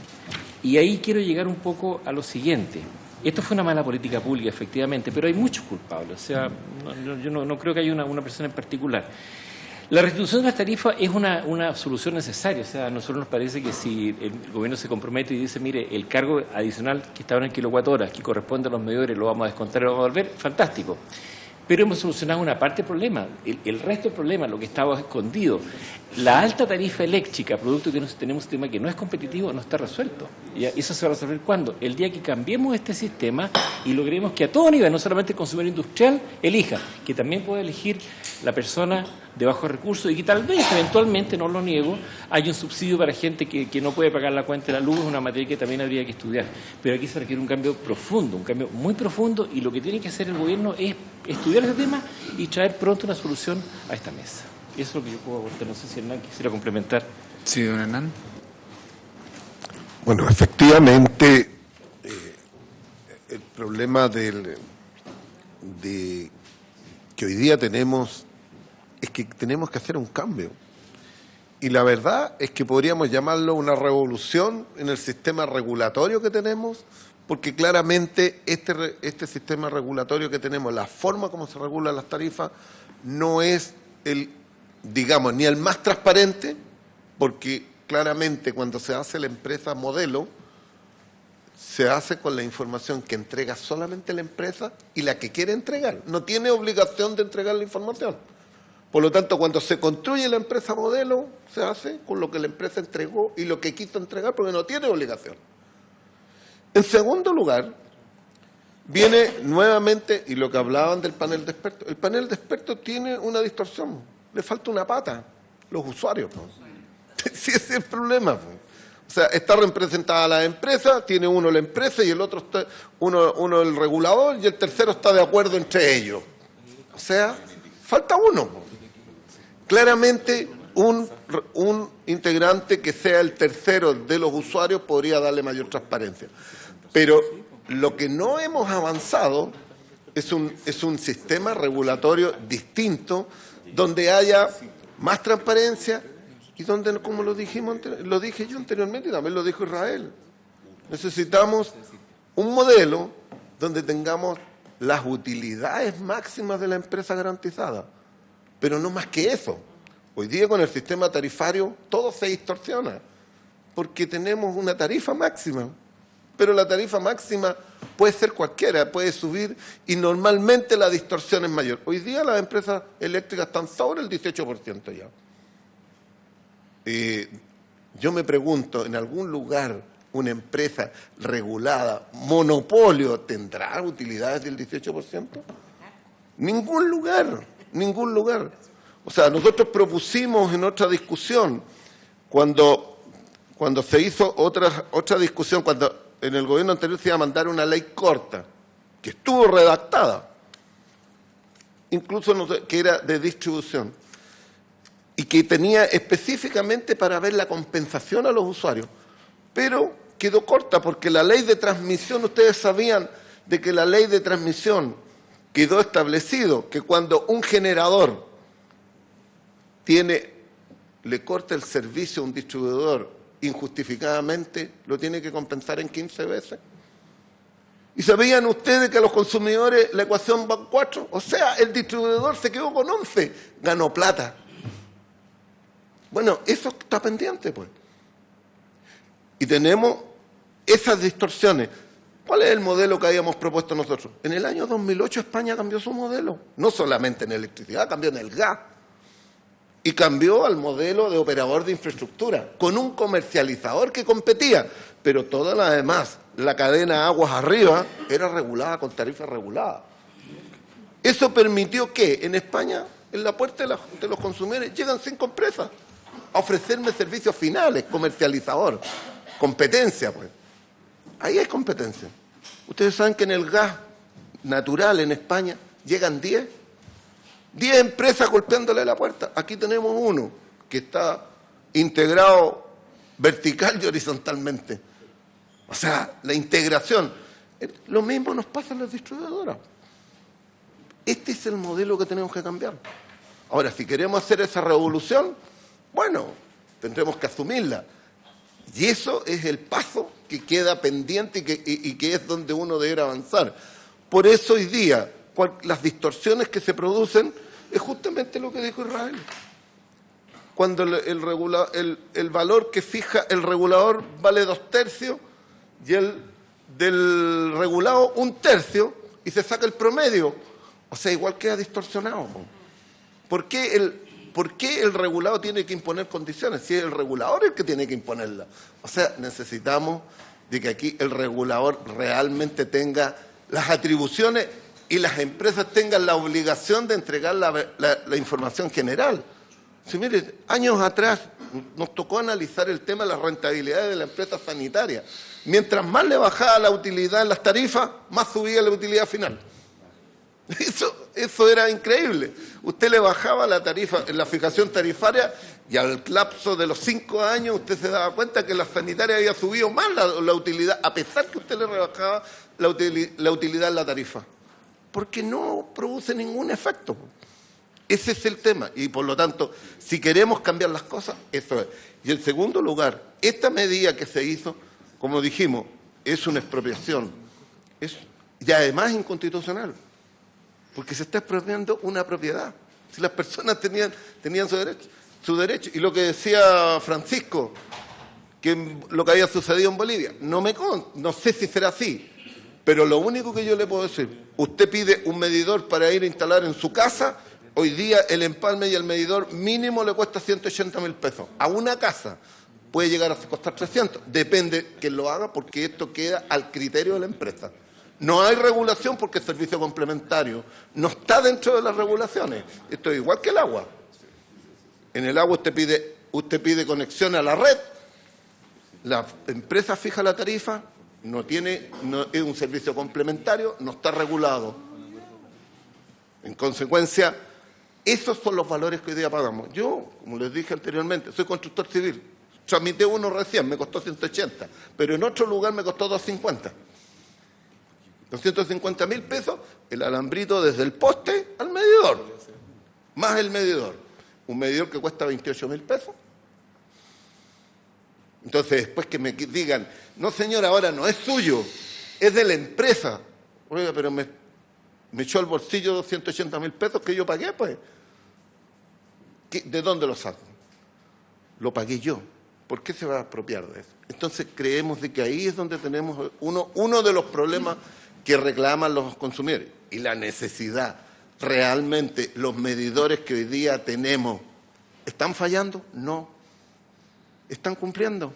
[SPEAKER 8] Y ahí quiero llegar un poco a lo siguiente. Esto fue una mala política pública, efectivamente, pero hay muchos culpables. O sea, yo no creo que haya una persona en particular. La restitución de las tarifas es una solución necesaria. O sea, a nosotros nos parece que si el gobierno se compromete y dice, mire, el cargo adicional que estaba en kilowatt-horas, que corresponde a los medidores, lo vamos a descontar y lo vamos a volver, fantástico. Pero hemos solucionado una parte del problema. El resto del problema, lo que estaba escondido, la alta tarifa eléctrica, producto de que tenemos un sistema que no es competitivo, no está resuelto. ¿Y eso se va a resolver cuándo? El día que cambiemos este sistema y logremos que a todo nivel, no solamente el consumidor industrial, elija, que también puede elegir la persona de bajos recursos y que tal vez, eventualmente, no lo niego, hay un subsidio para gente que no puede pagar la cuenta de la luz, es una materia que también habría que estudiar. Pero aquí se requiere un cambio profundo, un cambio muy profundo, y lo que tiene que hacer el gobierno es estudiar ese tema y traer pronto una solución a esta mesa. Eso es lo que yo puedo aportar. No sé si Hernán quisiera complementar.
[SPEAKER 1] Sí, don Hernán.
[SPEAKER 3] Bueno, efectivamente, el problema de que hoy día tenemos es que tenemos que hacer un cambio. Y la verdad es que podríamos llamarlo una revolución en el sistema regulatorio que tenemos, porque claramente este sistema regulatorio que tenemos, la forma como se regulan las tarifas, no es ni el más transparente, porque claramente cuando se hace la empresa modelo, se hace con la información que entrega solamente la empresa y la que quiere entregar. No tiene obligación de entregar la información. Por lo tanto, cuando se construye la empresa modelo, se hace con lo que la empresa entregó y lo que quiso entregar, porque no tiene obligación. En segundo lugar, viene nuevamente, y lo que hablaban del panel de expertos, el panel de expertos tiene una distorsión, le falta una pata, los usuarios. ¿No? Sí, ese es el problema. O sea, está representada la empresa, tiene uno la empresa y el otro uno el regulador y el tercero está de acuerdo entre ellos. O sea, falta uno. Claramente, un integrante que sea el tercero de los usuarios podría darle mayor transparencia. Pero lo que no hemos avanzado es un sistema regulatorio distinto donde haya más transparencia y donde, como lo dije yo anteriormente y también lo dijo Israel, necesitamos un modelo donde tengamos las utilidades máximas de la empresa garantizadas, pero no más que eso. Hoy día con el sistema tarifario todo se distorsiona, porque tenemos una tarifa máxima, pero la tarifa máxima puede ser cualquiera, puede subir y normalmente la distorsión es mayor. Hoy día las empresas eléctricas están sobre el 18% ya. Yo me pregunto, ¿en algún lugar una empresa regulada, monopolio, tendrá utilidades del 18%? Ningún lugar. O sea, nosotros propusimos en otra discusión, cuando se hizo otra discusión, cuando en el gobierno anterior se iba a mandar una ley corta, que estuvo redactada, incluso que era de distribución, y que tenía específicamente para ver la compensación a los usuarios, pero quedó corta porque la ley de transmisión, ustedes sabían de que la ley de transmisión quedó establecido que cuando un generador le corta el servicio a un distribuidor injustificadamente, lo tiene que compensar en 15 veces. ¿Y sabían ustedes que a los consumidores la ecuación va en 4? O sea, el distribuidor se quedó con 11, ganó plata. Bueno, eso está pendiente, pues. Y tenemos esas distorsiones. ¿Cuál es el modelo que habíamos propuesto nosotros? En el año 2008 España cambió su modelo. No solamente en electricidad, cambió en el gas. Y cambió al modelo de operador de infraestructura, con un comercializador que competía, pero toda la demás, la cadena aguas arriba, era regulada con tarifas reguladas. Eso permitió que en España, en la puerta de los consumidores, llegan 5 empresas a ofrecerme servicios finales, comercializador, competencia, pues. Ahí hay competencia. Ustedes saben que en el gas natural en España llegan 10 empresas golpeándole la puerta. Aquí tenemos uno que está integrado vertical y horizontalmente. O sea, la integración. Lo mismo nos pasa en las distribuidoras. Este es el modelo que tenemos que cambiar. Ahora, si queremos hacer esa revolución, bueno, tendremos que asumirla. Y eso es el paso que queda pendiente y que es donde uno debe avanzar. Por eso hoy día, las distorsiones que se producen es justamente lo que dijo Israel. Cuando el valor que fija el regulador vale 2/3 y el del regulado 1/3 y se saca el promedio. O sea, igual queda distorsionado. ¿Por qué el regulado tiene que imponer condiciones? Si es el regulador el que tiene que imponerlas. O sea, necesitamos de que aquí el regulador realmente tenga las atribuciones y las empresas tengan la obligación de entregar la información general. Si mire, años atrás nos tocó analizar el tema de las rentabilidades de la empresa sanitaria. Mientras más le bajaba la utilidad en las tarifas, más subía la utilidad final. Eso era increíble. Usted le bajaba la tarifa, en la fijación tarifaria, y al lapso de los 5 años usted se daba cuenta que la sanitaria había subido más la utilidad, a pesar que usted le rebajaba la utilidad en la tarifa. Porque no produce ningún efecto. Ese es el tema. Y por lo tanto, si queremos cambiar las cosas, eso es. Y en segundo lugar, esta medida que se hizo, como dijimos, es una expropiación. Y además inconstitucional. Porque se está expropiando una propiedad. Si las personas tenían su derecho. Y lo que decía Francisco, que lo que había sucedido en Bolivia, no sé si será así, pero lo único que yo le puedo decir, usted pide un medidor para ir a instalar en su casa, hoy día el empalme y el medidor mínimo le cuesta 180.000 pesos. A una casa puede llegar a costar 300, depende quién lo haga, porque esto queda al criterio de la empresa. No hay regulación porque el servicio complementario no está dentro de las regulaciones. Esto es igual que el agua. En el agua usted pide conexión a la red, la empresa fija la tarifa, no es un servicio complementario, no está regulado. En consecuencia, esos son los valores que hoy día pagamos. Yo, como les dije anteriormente, soy constructor civil. Tramité uno recién, me costó 180, pero en otro lugar me costó 250. 250.000 pesos, el alambrito desde el poste al medidor, más el medidor. Un medidor que cuesta 28.000 pesos. Entonces, después que me digan, no señor, ahora no es suyo, es de la empresa. Oiga, pero me echó al bolsillo 280.000 pesos que yo pagué, pues. ¿De dónde lo saco? Lo pagué yo. ¿Por qué se va a apropiar de eso? Entonces, creemos de que ahí es donde tenemos uno de los problemas que reclaman los consumidores. Y la necesidad, realmente, los medidores que hoy día tenemos, ¿están fallando? No. ¿Están cumpliendo?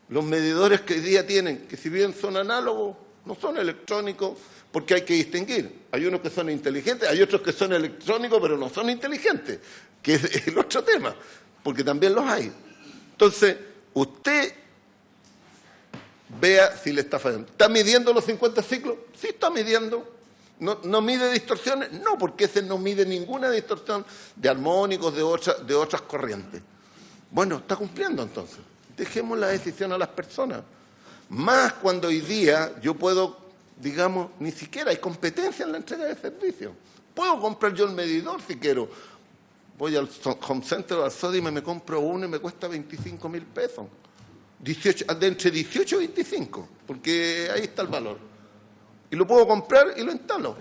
[SPEAKER 3] Los medidores que hoy día tienen, que si bien son análogos, no son electrónicos, porque hay que distinguir. Hay unos que son inteligentes, hay otros que son electrónicos, pero no son inteligentes, que es el otro tema, porque también los hay. Entonces, usted vea si le está fallando. ¿Está midiendo los 50 ciclos? Sí está midiendo. ¿No mide distorsiones? No, porque ese no mide ninguna distorsión de armónicos, de otras corrientes. Bueno, está cumpliendo entonces. Dejemos la decisión a las personas. Más cuando hoy día yo puedo digamos, ni siquiera hay competencia en la entrega de servicios. Puedo comprar yo el medidor si quiero. Voy al Home Center o al Sodium y me compro uno y me cuesta 25.000 pesos. De entre 18 y 25, porque ahí está el valor. Y lo puedo comprar y lo instalo.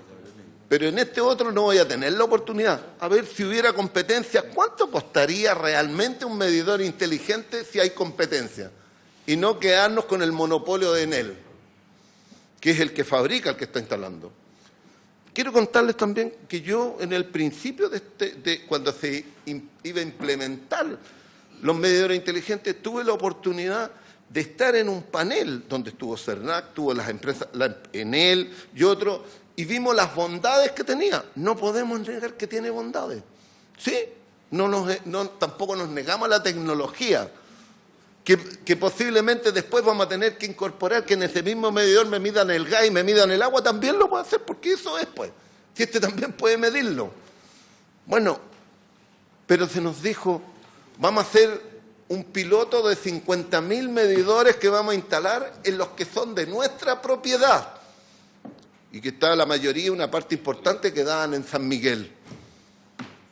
[SPEAKER 3] Pero en este otro no voy a tener la oportunidad. A ver, si hubiera competencia, ¿cuánto costaría realmente un medidor inteligente si hay competencia? Y no quedarnos con el monopolio de Enel, que es el que fabrica, el que está instalando. Quiero contarles también que yo en el principio cuando se iba a implementar los medidores inteligentes, tuve la oportunidad de estar en un panel donde estuvo Cernac, tuvo las empresas, Enel y otros, y vimos las bondades que tenía. No podemos negar que tiene bondades. ¿Sí? Tampoco nos negamos a la tecnología, que posiblemente después vamos a tener que incorporar que en ese mismo medidor me midan el gas y me midan el agua, también lo puedo hacer, porque eso es, pues. Si este también puede medirlo. Bueno, pero se nos dijo, vamos a hacer un piloto de 50.000 medidores que vamos a instalar en los que son de nuestra propiedad. Y que está la mayoría, una parte importante, quedaban en San Miguel.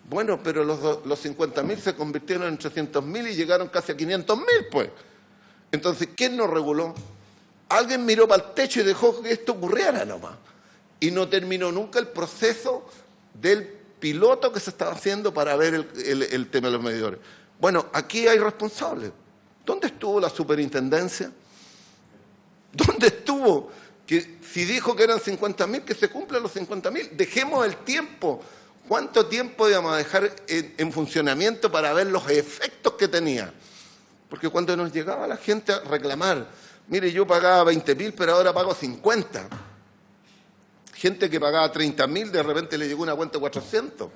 [SPEAKER 3] Bueno, pero los 50.000 se convirtieron en 300.000 y llegaron casi a 500.000, pues. Entonces, ¿quién nos reguló? Alguien miró para el techo y dejó que esto ocurriera nomás. Y no terminó nunca el proceso del piloto que se estaba haciendo para ver el tema de los medidores. Bueno, aquí hay responsables. ¿Dónde estuvo la superintendencia? ¿Dónde estuvo? Que si dijo que eran 50.000, que se cumplan los 50.000. Dejemos el tiempo. ¿Cuánto tiempo íbamos a dejar en funcionamiento para ver los efectos que tenía? Porque cuando nos llegaba la gente a reclamar, mire, yo pagaba 20.000, pero ahora pago 50. Gente que pagaba 30.000, de repente le llegó una cuenta de 400.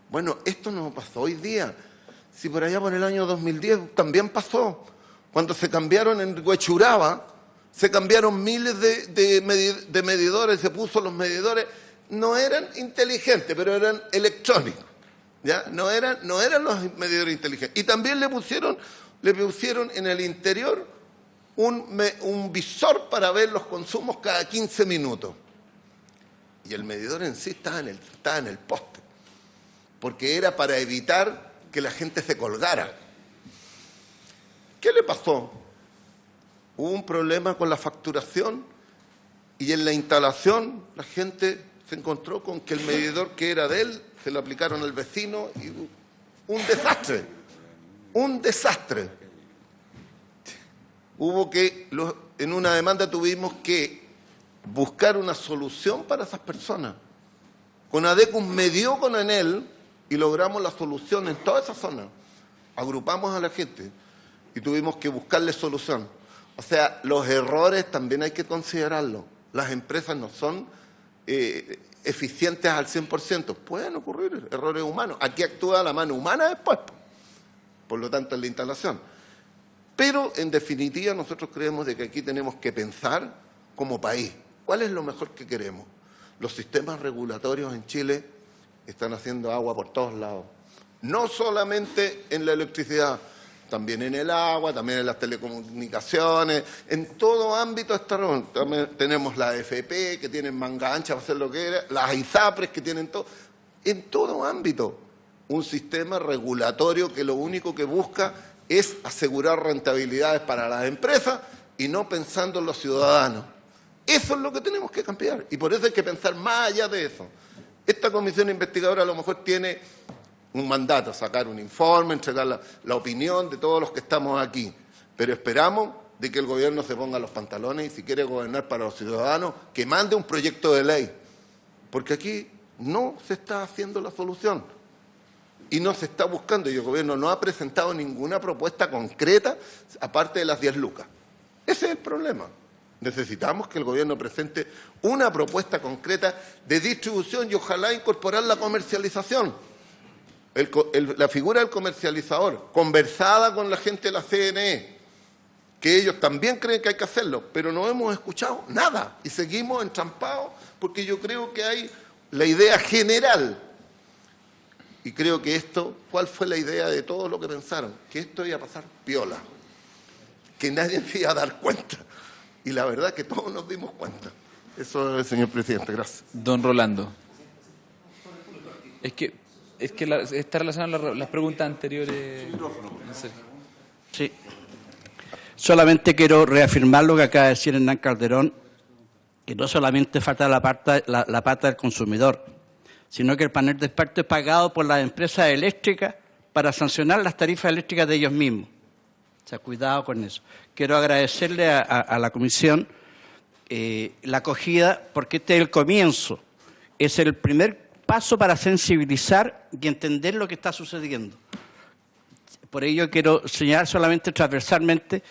[SPEAKER 3] Bueno, esto no pasó hoy día. Si por allá por el año 2010 también pasó. Cuando se cambiaron en Huechuraba, se cambiaron miles de medidores, se puso los medidores. No eran inteligentes, pero eran electrónicos. ¿Ya? No eran los medidores inteligentes. Y también le pusieron en el interior un visor para ver los consumos cada 15 minutos. Y el medidor en sí estaba en el poste, porque era para evitar que la gente se colgara. ¿Qué le pasó? Hubo un problema con la facturación y en la instalación la gente se encontró con que el medidor que era de él se lo aplicaron al vecino y un desastre. Un desastre. En una demanda tuvimos que buscar una solución para esas personas. Conadecus medió con Enel y logramos la solución en toda esa zona. Agrupamos a la gente y tuvimos que buscarle solución. O sea, los errores también hay que considerarlos. Las empresas no son eficientes al 100%. Pueden ocurrir errores humanos. Aquí actúa la mano humana después, por lo tanto, en la instalación. Pero, en definitiva, nosotros creemos de que aquí tenemos que pensar como país. ¿Cuál es lo mejor que queremos? Los sistemas regulatorios en Chile están haciendo agua por todos lados. No solamente en la electricidad, también en el agua, también en las telecomunicaciones, en todo ámbito también tenemos la AFP, que tienen manga ancha para hacer lo que era, las ISAPRES, que tienen todo, en todo ámbito. Un sistema regulatorio que lo único que busca es asegurar rentabilidades para las empresas y no pensando en los ciudadanos. Eso es lo que tenemos que cambiar y por eso hay que pensar más allá de eso. Esta comisión investigadora a lo mejor tiene un mandato, sacar un informe, entregar la opinión de todos los que estamos aquí, pero esperamos de que el gobierno se ponga los pantalones y si quiere gobernar para los ciudadanos, que mande un proyecto de ley, porque aquí no se está haciendo la solución y no se está buscando y el gobierno no ha presentado ninguna propuesta concreta aparte de las 10 lucas. Ese es el problema. Necesitamos que el gobierno presente una propuesta concreta de distribución y ojalá incorporar la comercialización. La figura del comercializador, conversada con la gente de la CNE, que ellos también creen que hay que hacerlo, pero no hemos escuchado nada y seguimos entrampados porque yo creo que hay la idea general. Y creo que ¿cuál fue la idea de todo lo que pensaron? Que esto iba a pasar piola, que nadie se iba a dar cuenta. Y la verdad que todos nos dimos cuenta. Eso es, señor presidente, gracias.
[SPEAKER 1] Don Rolando. Es que está relacionado a las preguntas anteriores.
[SPEAKER 9] Sí. Solamente quiero reafirmar lo que acaba de decir Hernán Calderón, que no solamente falta la pata del consumidor, sino que el panel de expertos es pagado por las empresas eléctricas para sancionar las tarifas eléctricas de ellos mismos. O sea, cuidado con eso. Quiero agradecerle a la comisión la acogida, porque este es el comienzo, es el primer paso para sensibilizar y entender lo que está sucediendo. Por ello quiero señalar solamente transversalmente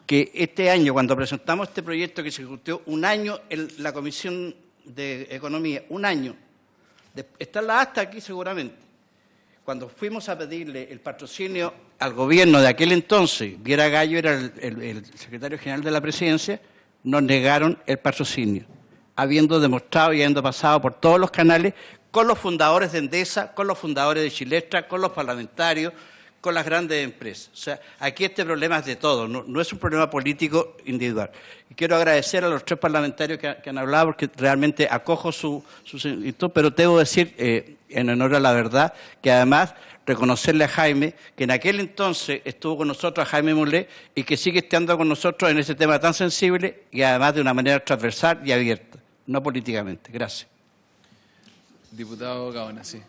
[SPEAKER 9] que este año, cuando presentamos este proyecto que se discutió un año en la Comisión de Economía, un año, está en la acta aquí seguramente, cuando fuimos a pedirle el patrocinio al gobierno de aquel entonces, Viera Gallo era el secretario general de la presidencia, nos negaron el patrocinio, habiendo demostrado y habiendo pasado por todos los canales con los fundadores de Endesa, con los fundadores de Chilestra, con los parlamentarios, con las grandes empresas. O sea, aquí este problema es de todo, no es un problema político individual. Y quiero agradecer a los 3 parlamentarios que han hablado, porque realmente acojo su pero debo decir, en honor a la verdad, que además reconocerle a Jaime, que en aquel entonces estuvo con nosotros, a Jaime Mulé, y que sigue estando con nosotros en ese tema tan sensible y además de una manera transversal y abierta, no políticamente. Gracias.
[SPEAKER 1] Diputado Gaona, sí.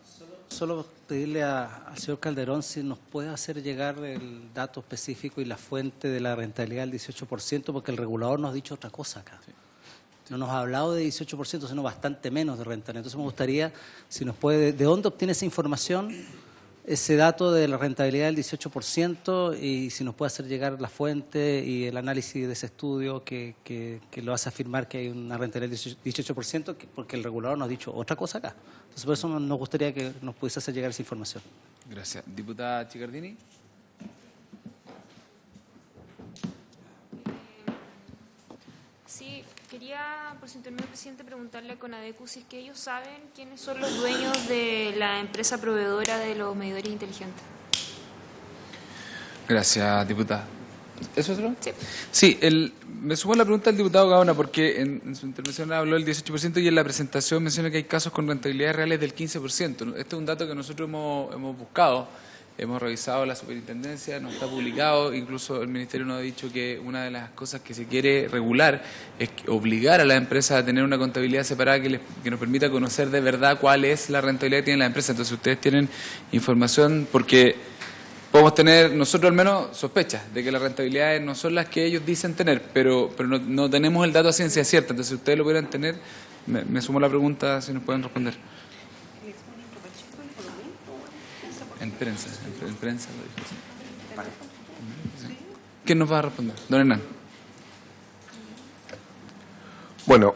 [SPEAKER 10] Solo pedirle al señor Calderón si nos puede hacer llegar el dato específico y la fuente de la rentabilidad del 18%, porque el regulador nos ha dicho otra cosa acá. Sí. No nos ha hablado de 18%, sino bastante menos de rentabilidad. Entonces me gustaría, si nos puede, ¿de dónde obtiene esa información, ese dato de la rentabilidad del 18%, y si nos puede hacer llegar la fuente y el análisis de ese estudio que lo hace afirmar que hay una rentabilidad del 18%, porque el regulador nos ha dicho otra cosa acá? Entonces, por eso nos gustaría que nos pudiese hacer llegar esa información.
[SPEAKER 1] Gracias. Diputada Chicardini.
[SPEAKER 11] Sí, quería, por su intermedio, presidente, preguntarle a Conadecu si es que ellos saben quiénes son los dueños de la empresa proveedora de los medidores inteligentes.
[SPEAKER 1] Gracias, diputada. ¿Eso es otro?
[SPEAKER 11] Sí.
[SPEAKER 1] Sí, me sumo a la pregunta del diputado Gaona, porque en su intervención habló del 18% y en la presentación menciona que hay casos con rentabilidades reales del 15%. Este es un dato que nosotros hemos buscado, hemos revisado la superintendencia, no está publicado, incluso el Ministerio nos ha dicho que una de las cosas que se quiere regular es obligar a las empresas a tener una contabilidad separada que nos permita conocer de verdad cuál es la rentabilidad que tienen las empresas. Entonces ustedes tienen información, porque podemos tener, nosotros al menos, sospechas de que las rentabilidades no son las que ellos dicen tener, pero no tenemos el dato a ciencia cierta. Entonces, si ustedes lo pudieran tener, me sumo a la pregunta, si nos pueden responder. En prensa lo dijo. Sí. ¿Quién nos va a responder? Don Hernán.
[SPEAKER 3] Bueno,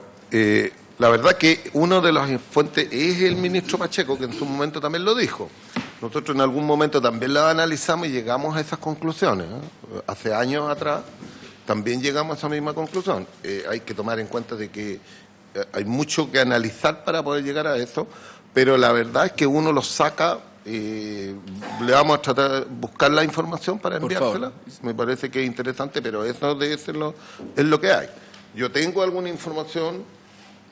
[SPEAKER 3] la verdad que una de las fuentes es el ministro Pacheco, que en su momento también lo dijo. Nosotros en algún momento también la analizamos y llegamos a esas conclusiones, ¿eh? Hace años atrás también llegamos a esa misma conclusión. Hay que tomar en cuenta de que hay mucho que analizar para poder llegar a eso, pero la verdad es que uno lo saca, le vamos a tratar de buscar la información para enviársela. Me parece que es interesante, pero eso debe ser es lo que hay. Yo tengo alguna información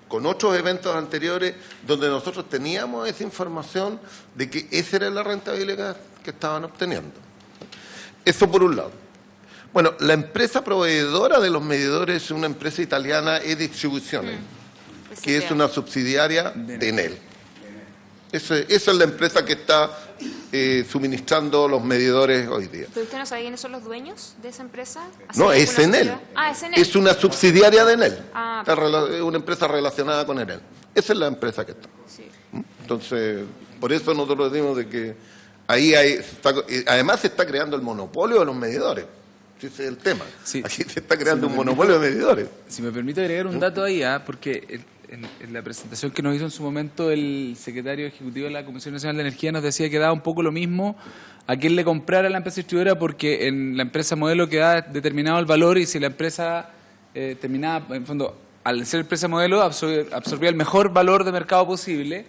[SPEAKER 3] con otros eventos anteriores donde nosotros teníamos esa información de que esa era la rentabilidad que estaban obteniendo. Eso por un lado. Bueno, la empresa proveedora de los medidores es una empresa italiana, E-Distribuzione, que es una subsidiaria de Enel. Esa es la empresa que está suministrando los medidores hoy día.
[SPEAKER 11] ¿Pero usted no sabe quiénes son los dueños de esa empresa?
[SPEAKER 3] No, es Enel.
[SPEAKER 11] Ah, es Enel.
[SPEAKER 3] Es una subsidiaria de Enel.
[SPEAKER 11] Ah,
[SPEAKER 3] es una empresa relacionada con Enel. Esa es la empresa que está.
[SPEAKER 11] Sí.
[SPEAKER 3] Entonces, por eso nosotros decimos de que ahí además se está creando el monopolio de los medidores. Ese es el tema.
[SPEAKER 1] Sí.
[SPEAKER 3] Aquí se está creando un monopolio de medidores.
[SPEAKER 1] Si me permite agregar un dato ahí, porque en la presentación que nos hizo en su momento el secretario ejecutivo de la Comisión Nacional de Energía nos decía que daba un poco lo mismo a quien le comprara la empresa distribuidora, porque en la empresa modelo queda determinado el valor, y si la empresa terminaba, en fondo, al ser empresa modelo, absorbía el mejor valor de mercado posible.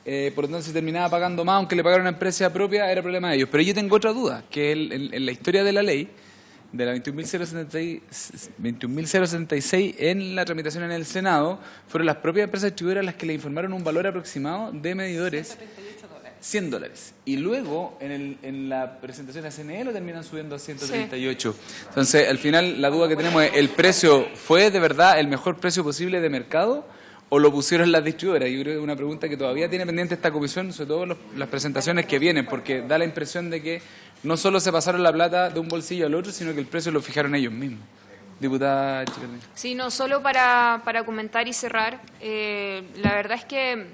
[SPEAKER 1] Por lo tanto, si terminaba pagando más, aunque le pagara una empresa propia, era problema de ellos. Pero yo tengo otra duda, que en la historia de la ley de la 21.076 en la tramitación en el Senado, fueron las propias empresas distribuidoras las que le informaron un valor aproximado de medidores, $100. Y luego, en la presentación de la CNE lo terminan subiendo a 138. Sí. Entonces, al final, la duda que tenemos es, ¿el precio fue de verdad el mejor precio posible de mercado o lo pusieron las distribuidoras? Yo creo que es una pregunta que todavía tiene pendiente esta comisión, sobre todo las presentaciones que vienen, porque da la impresión de que no solo se pasaron la plata de un bolsillo al otro, sino que el precio lo fijaron ellos mismos. Diputada Chicalde.
[SPEAKER 11] Sí, no, solo para comentar y cerrar, la verdad es que,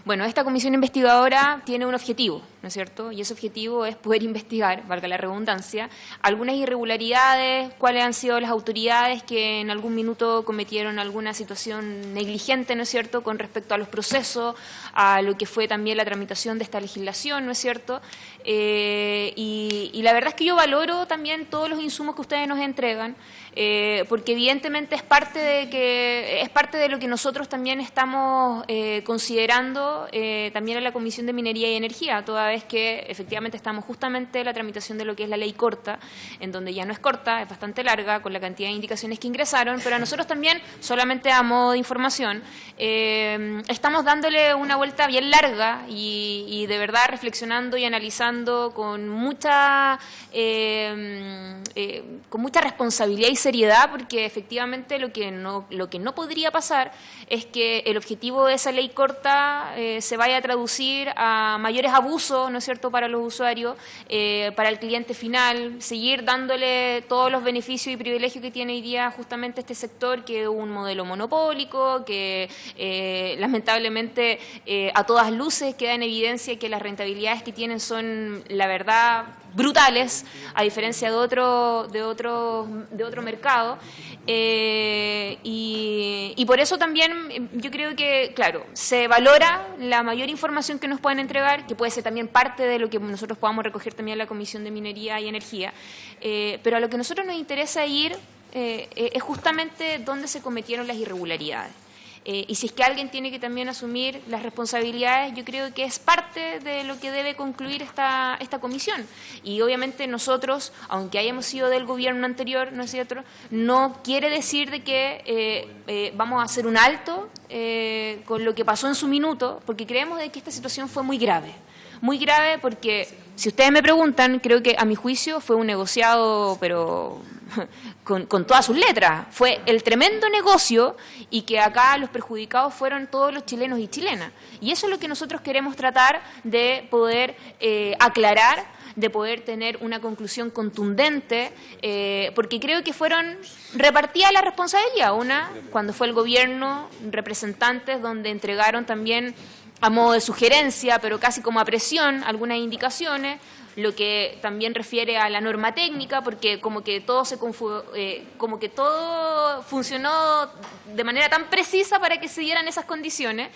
[SPEAKER 11] bueno, esta comisión investigadora tiene un objetivo, ¿no es cierto? Y ese objetivo es poder investigar, valga la redundancia, algunas irregularidades, cuáles han sido las autoridades que en algún minuto cometieron alguna situación negligente, ¿no es cierto?, con respecto a los procesos, a lo que fue también la tramitación de esta legislación, ¿no es cierto? Y la verdad es que yo valoro también todos los insumos que ustedes nos entregan, porque evidentemente es parte de lo que nosotros también estamos considerando también en la Comisión de Minería y Energía, toda vez que efectivamente estamos justamente en la tramitación de lo que es la ley corta, en donde ya no es corta, es bastante larga, con la cantidad de indicaciones que ingresaron, pero a nosotros también, solamente a modo de información, estamos dándole una vuelta bien larga y de verdad reflexionando y analizando con mucha responsabilidad y seriedad, porque efectivamente lo que no podría pasar es que el objetivo de esa ley corta se vaya a traducir a mayores abusos, ¿no es cierto?, para los usuarios, para el cliente final, seguir dándole todos los beneficios y privilegios que tiene hoy día justamente este sector, que es un modelo monopólico, que lamentablemente a todas luces queda en evidencia que las rentabilidades que tienen son, la verdad, brutales, a diferencia de otro mercado. Y por eso también yo creo que, claro, se valora la mayor información que nos pueden entregar, que puede ser también parte de lo que nosotros podamos recoger también en la Comisión de Minería y Energía, pero a lo que a nosotros nos interesa ir es justamente dónde se cometieron las irregularidades. Y si es que alguien tiene que también asumir las responsabilidades, yo creo que es parte de lo que debe concluir esta comisión. Y obviamente nosotros, aunque hayamos sido del gobierno anterior, ¿no es cierto?, no quiere decir de que vamos a hacer un alto con lo que pasó en su minuto, porque creemos de que esta situación fue muy grave porque, si ustedes me preguntan, creo que a mi juicio fue un negociado, pero con todas sus letras. Fue el tremendo negocio y que acá los perjudicados fueron todos los chilenos y chilenas. Y eso es lo que nosotros queremos tratar de poder aclarar, de poder tener una conclusión contundente, porque creo que fueron repartidas la responsabilidad. Una, cuando fue el gobierno, representantes donde entregaron también a modo de sugerencia, pero casi como a presión, algunas indicaciones, lo que también refiere a la norma técnica, porque como que todo funcionó de manera tan precisa para que se dieran esas condiciones,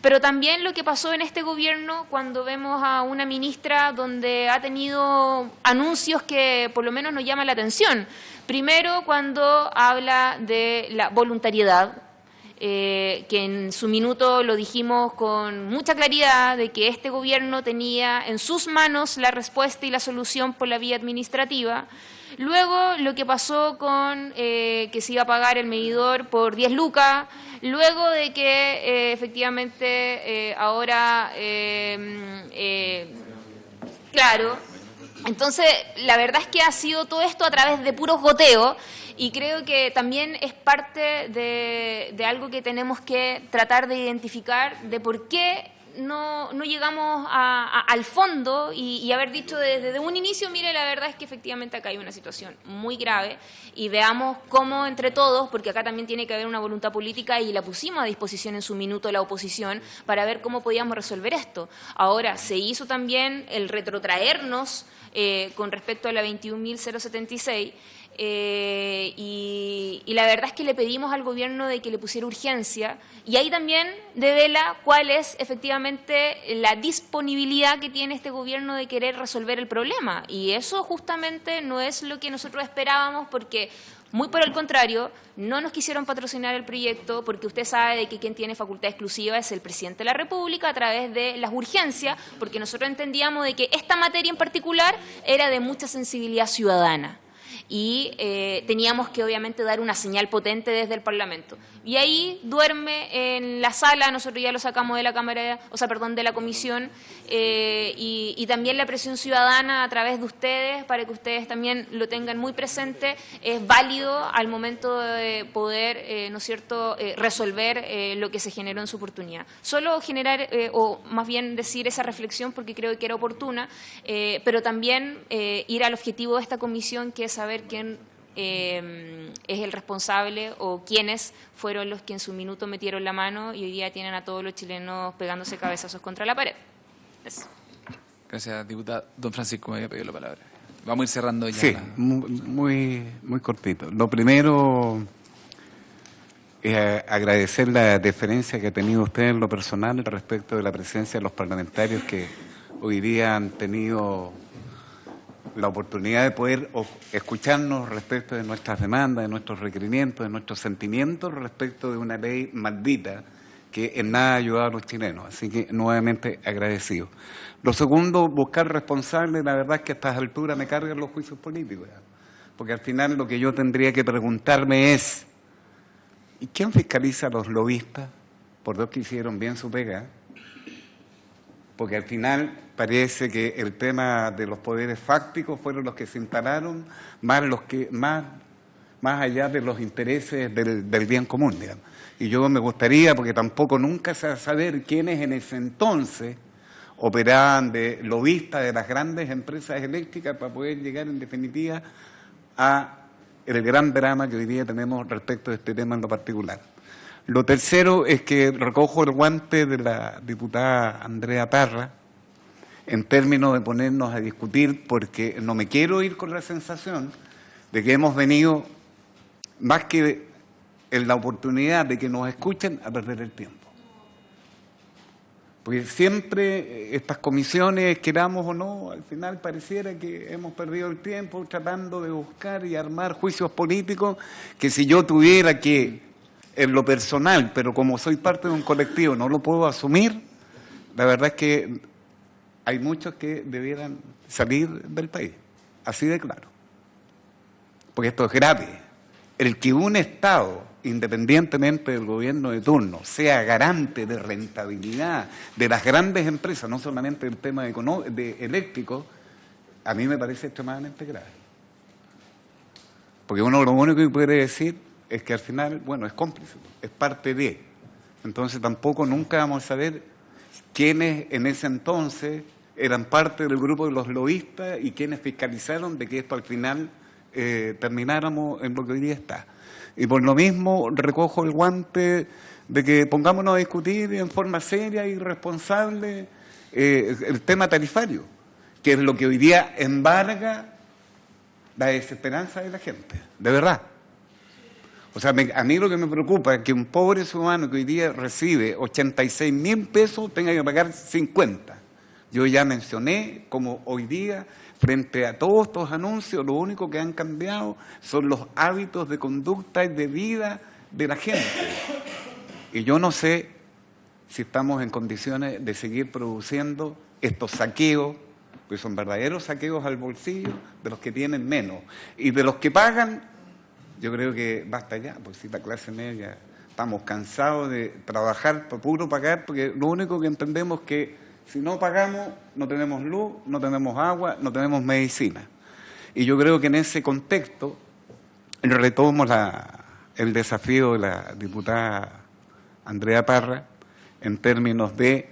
[SPEAKER 11] pero también lo que pasó en este gobierno cuando vemos a una ministra donde ha tenido anuncios que por lo menos nos llaman la atención. Primero, cuando habla de la voluntariedad, que en su minuto lo dijimos con mucha claridad, de que este gobierno tenía en sus manos la respuesta y la solución por la vía administrativa. Luego, lo que pasó con que se iba a pagar el medidor por 10 lucas, luego de que efectivamente ahora, claro, entonces la verdad es que ha sido todo esto a través de puros goteos. Y creo que también es parte de algo que tenemos que tratar de identificar, de por qué no llegamos al fondo y haber dicho desde un inicio, mire, la verdad es que efectivamente acá hay una situación muy grave y veamos cómo entre todos, porque acá también tiene que haber una voluntad política y la pusimos a disposición en su minuto la oposición para ver cómo podíamos resolver esto. Ahora, se hizo también el retrotraernos con respecto a la 21.076, y la verdad es que le pedimos al gobierno de que le pusiera urgencia, y ahí también devela cuál es efectivamente la disponibilidad que tiene este gobierno de querer resolver el problema, y eso justamente no es lo que nosotros esperábamos, porque muy por el contrario, no nos quisieron patrocinar el proyecto, porque usted sabe de que quien tiene facultad exclusiva es el presidente de la República a través de las urgencias, porque nosotros entendíamos de que esta materia en particular era de mucha sensibilidad ciudadana. y teníamos que obviamente dar una señal potente desde el Parlamento. Y ahí duerme en la sala, nosotros ya lo sacamos de la Cámara, de la Comisión, y también la presión ciudadana a través de ustedes, para que ustedes también lo tengan muy presente, es válido al momento de poder, ¿no es cierto?, resolver lo que se generó en su oportunidad. Solo generar, o más bien decir esa reflexión porque creo que era oportuna, pero también ir al objetivo de esta comisión, que es saber quién es el responsable o quiénes fueron los que en su minuto metieron la mano y hoy día tienen a todos los chilenos pegándose cabezazos contra la pared. Eso.
[SPEAKER 1] Gracias, diputado. Don Francisco me había pedido la palabra. Vamos a ir cerrando ya.
[SPEAKER 5] Sí, muy cortito. Lo primero es agradecer la deferencia que ha tenido usted en lo personal respecto de la presencia de los parlamentarios que hoy día han tenido la oportunidad de poder escucharnos respecto de nuestras demandas, de nuestros requerimientos, de nuestros sentimientos respecto de una ley maldita que en nada ha ayudado a los chilenos. Así que nuevamente agradecido. Lo segundo, buscar responsables. La verdad es que a estas alturas me cargan los juicios políticos, ¿ya? Porque al final lo que yo tendría que preguntarme es, ¿y quién fiscaliza a los lobistas? Por Dios que hicieron bien su pega. Porque al final parece que el tema de los poderes fácticos fueron los que se instalaron, más allá de los intereses del bien común, digamos. Y yo me gustaría, porque tampoco nunca se va a saber quiénes en ese entonces operaban de lobistas de las grandes empresas eléctricas para poder llegar en definitiva a el gran drama que hoy día tenemos respecto de este tema en lo particular. Lo tercero es que recojo el guante de la diputada Andrea Parra en términos de ponernos a discutir, porque no me quiero ir con la sensación de que hemos venido, más que en la oportunidad de que nos escuchen, a perder el tiempo. Porque siempre estas comisiones, queramos o no, al final pareciera que hemos perdido el tiempo tratando de buscar y armar juicios políticos que si yo tuviera que, en lo personal, pero como soy parte de un colectivo, no lo puedo asumir, la verdad es que hay muchos que debieran salir del país, así de claro. Porque esto es grave. El que un Estado, independientemente del gobierno de turno, sea garante de rentabilidad de las grandes empresas, no solamente del tema de eléctrico, a mí me parece extremadamente grave. Porque uno lo único que puede decir es que al final, bueno, es cómplice, es parte de. Entonces tampoco nunca vamos a saber quiénes en ese entonces eran parte del grupo de los lobistas y quienes fiscalizaron de que esto al final termináramos en lo que hoy día está. Y por lo mismo recojo el guante de que pongámonos a discutir en forma seria y responsable el tema tarifario, que es lo que hoy día embarga la desesperanza de la gente, de verdad. O sea, a mí lo que me preocupa es que un pobre ciudadano que hoy día recibe 86.000 pesos tenga que pagar 50. Yo ya mencioné como hoy día, frente a todos estos anuncios, lo único que han cambiado son los hábitos de conducta y de vida de la gente. Y yo no sé si estamos en condiciones de seguir produciendo estos saqueos, que son verdaderos saqueos al bolsillo de los que tienen menos. Y de los que pagan, yo creo que basta ya, porque si la clase media estamos cansados de trabajar por puro pagar, porque lo único que entendemos es que si no pagamos, no tenemos luz, no tenemos agua, no tenemos medicina. Y yo creo que en ese contexto retomo el desafío de la diputada Andrea Parra en términos de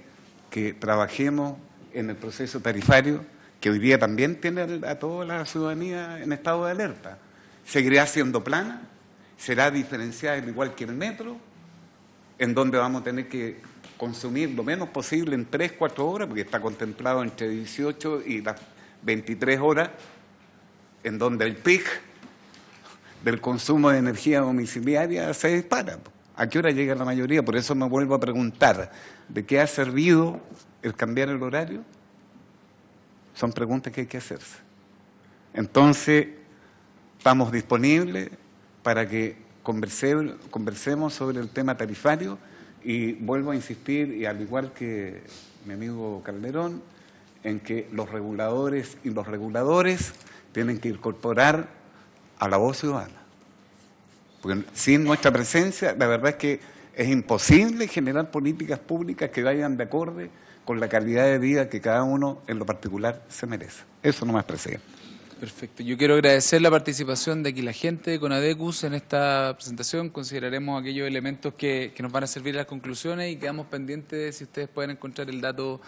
[SPEAKER 5] que trabajemos en el proceso tarifario, que hoy día también tiene a toda la ciudadanía en estado de alerta. Seguirá siendo plana, será diferenciada al igual que el metro, en donde vamos a tener que consumir lo menos posible en 3-4 horas, porque está contemplado entre 18 y las 23 horas, en donde el pic del consumo de energía domiciliaria se dispara. ¿A qué hora llega la mayoría? Por eso me vuelvo a preguntar, ¿de qué ha servido el cambiar el horario? Son preguntas que hay que hacerse. Entonces, estamos disponibles para que conversemos sobre el tema tarifario. Y vuelvo a insistir, y al igual que mi amigo Calderón, en que los reguladores tienen que incorporar a la voz ciudadana. Porque sin nuestra presencia, la verdad es que es imposible generar políticas públicas que vayan de acorde con la calidad de vida que cada uno en lo particular se merece. Eso nomás, presidente.
[SPEAKER 1] Perfecto. Yo quiero agradecer la participación de aquí la gente de Conadecus en esta presentación. Consideraremos aquellos elementos que nos van a servir a las conclusiones y quedamos pendientes de si ustedes pueden encontrar el dato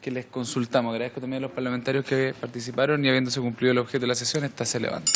[SPEAKER 1] que les consultamos. Agradezco también a los parlamentarios que participaron y habiéndose cumplido el objeto de la sesión, esta se levanta.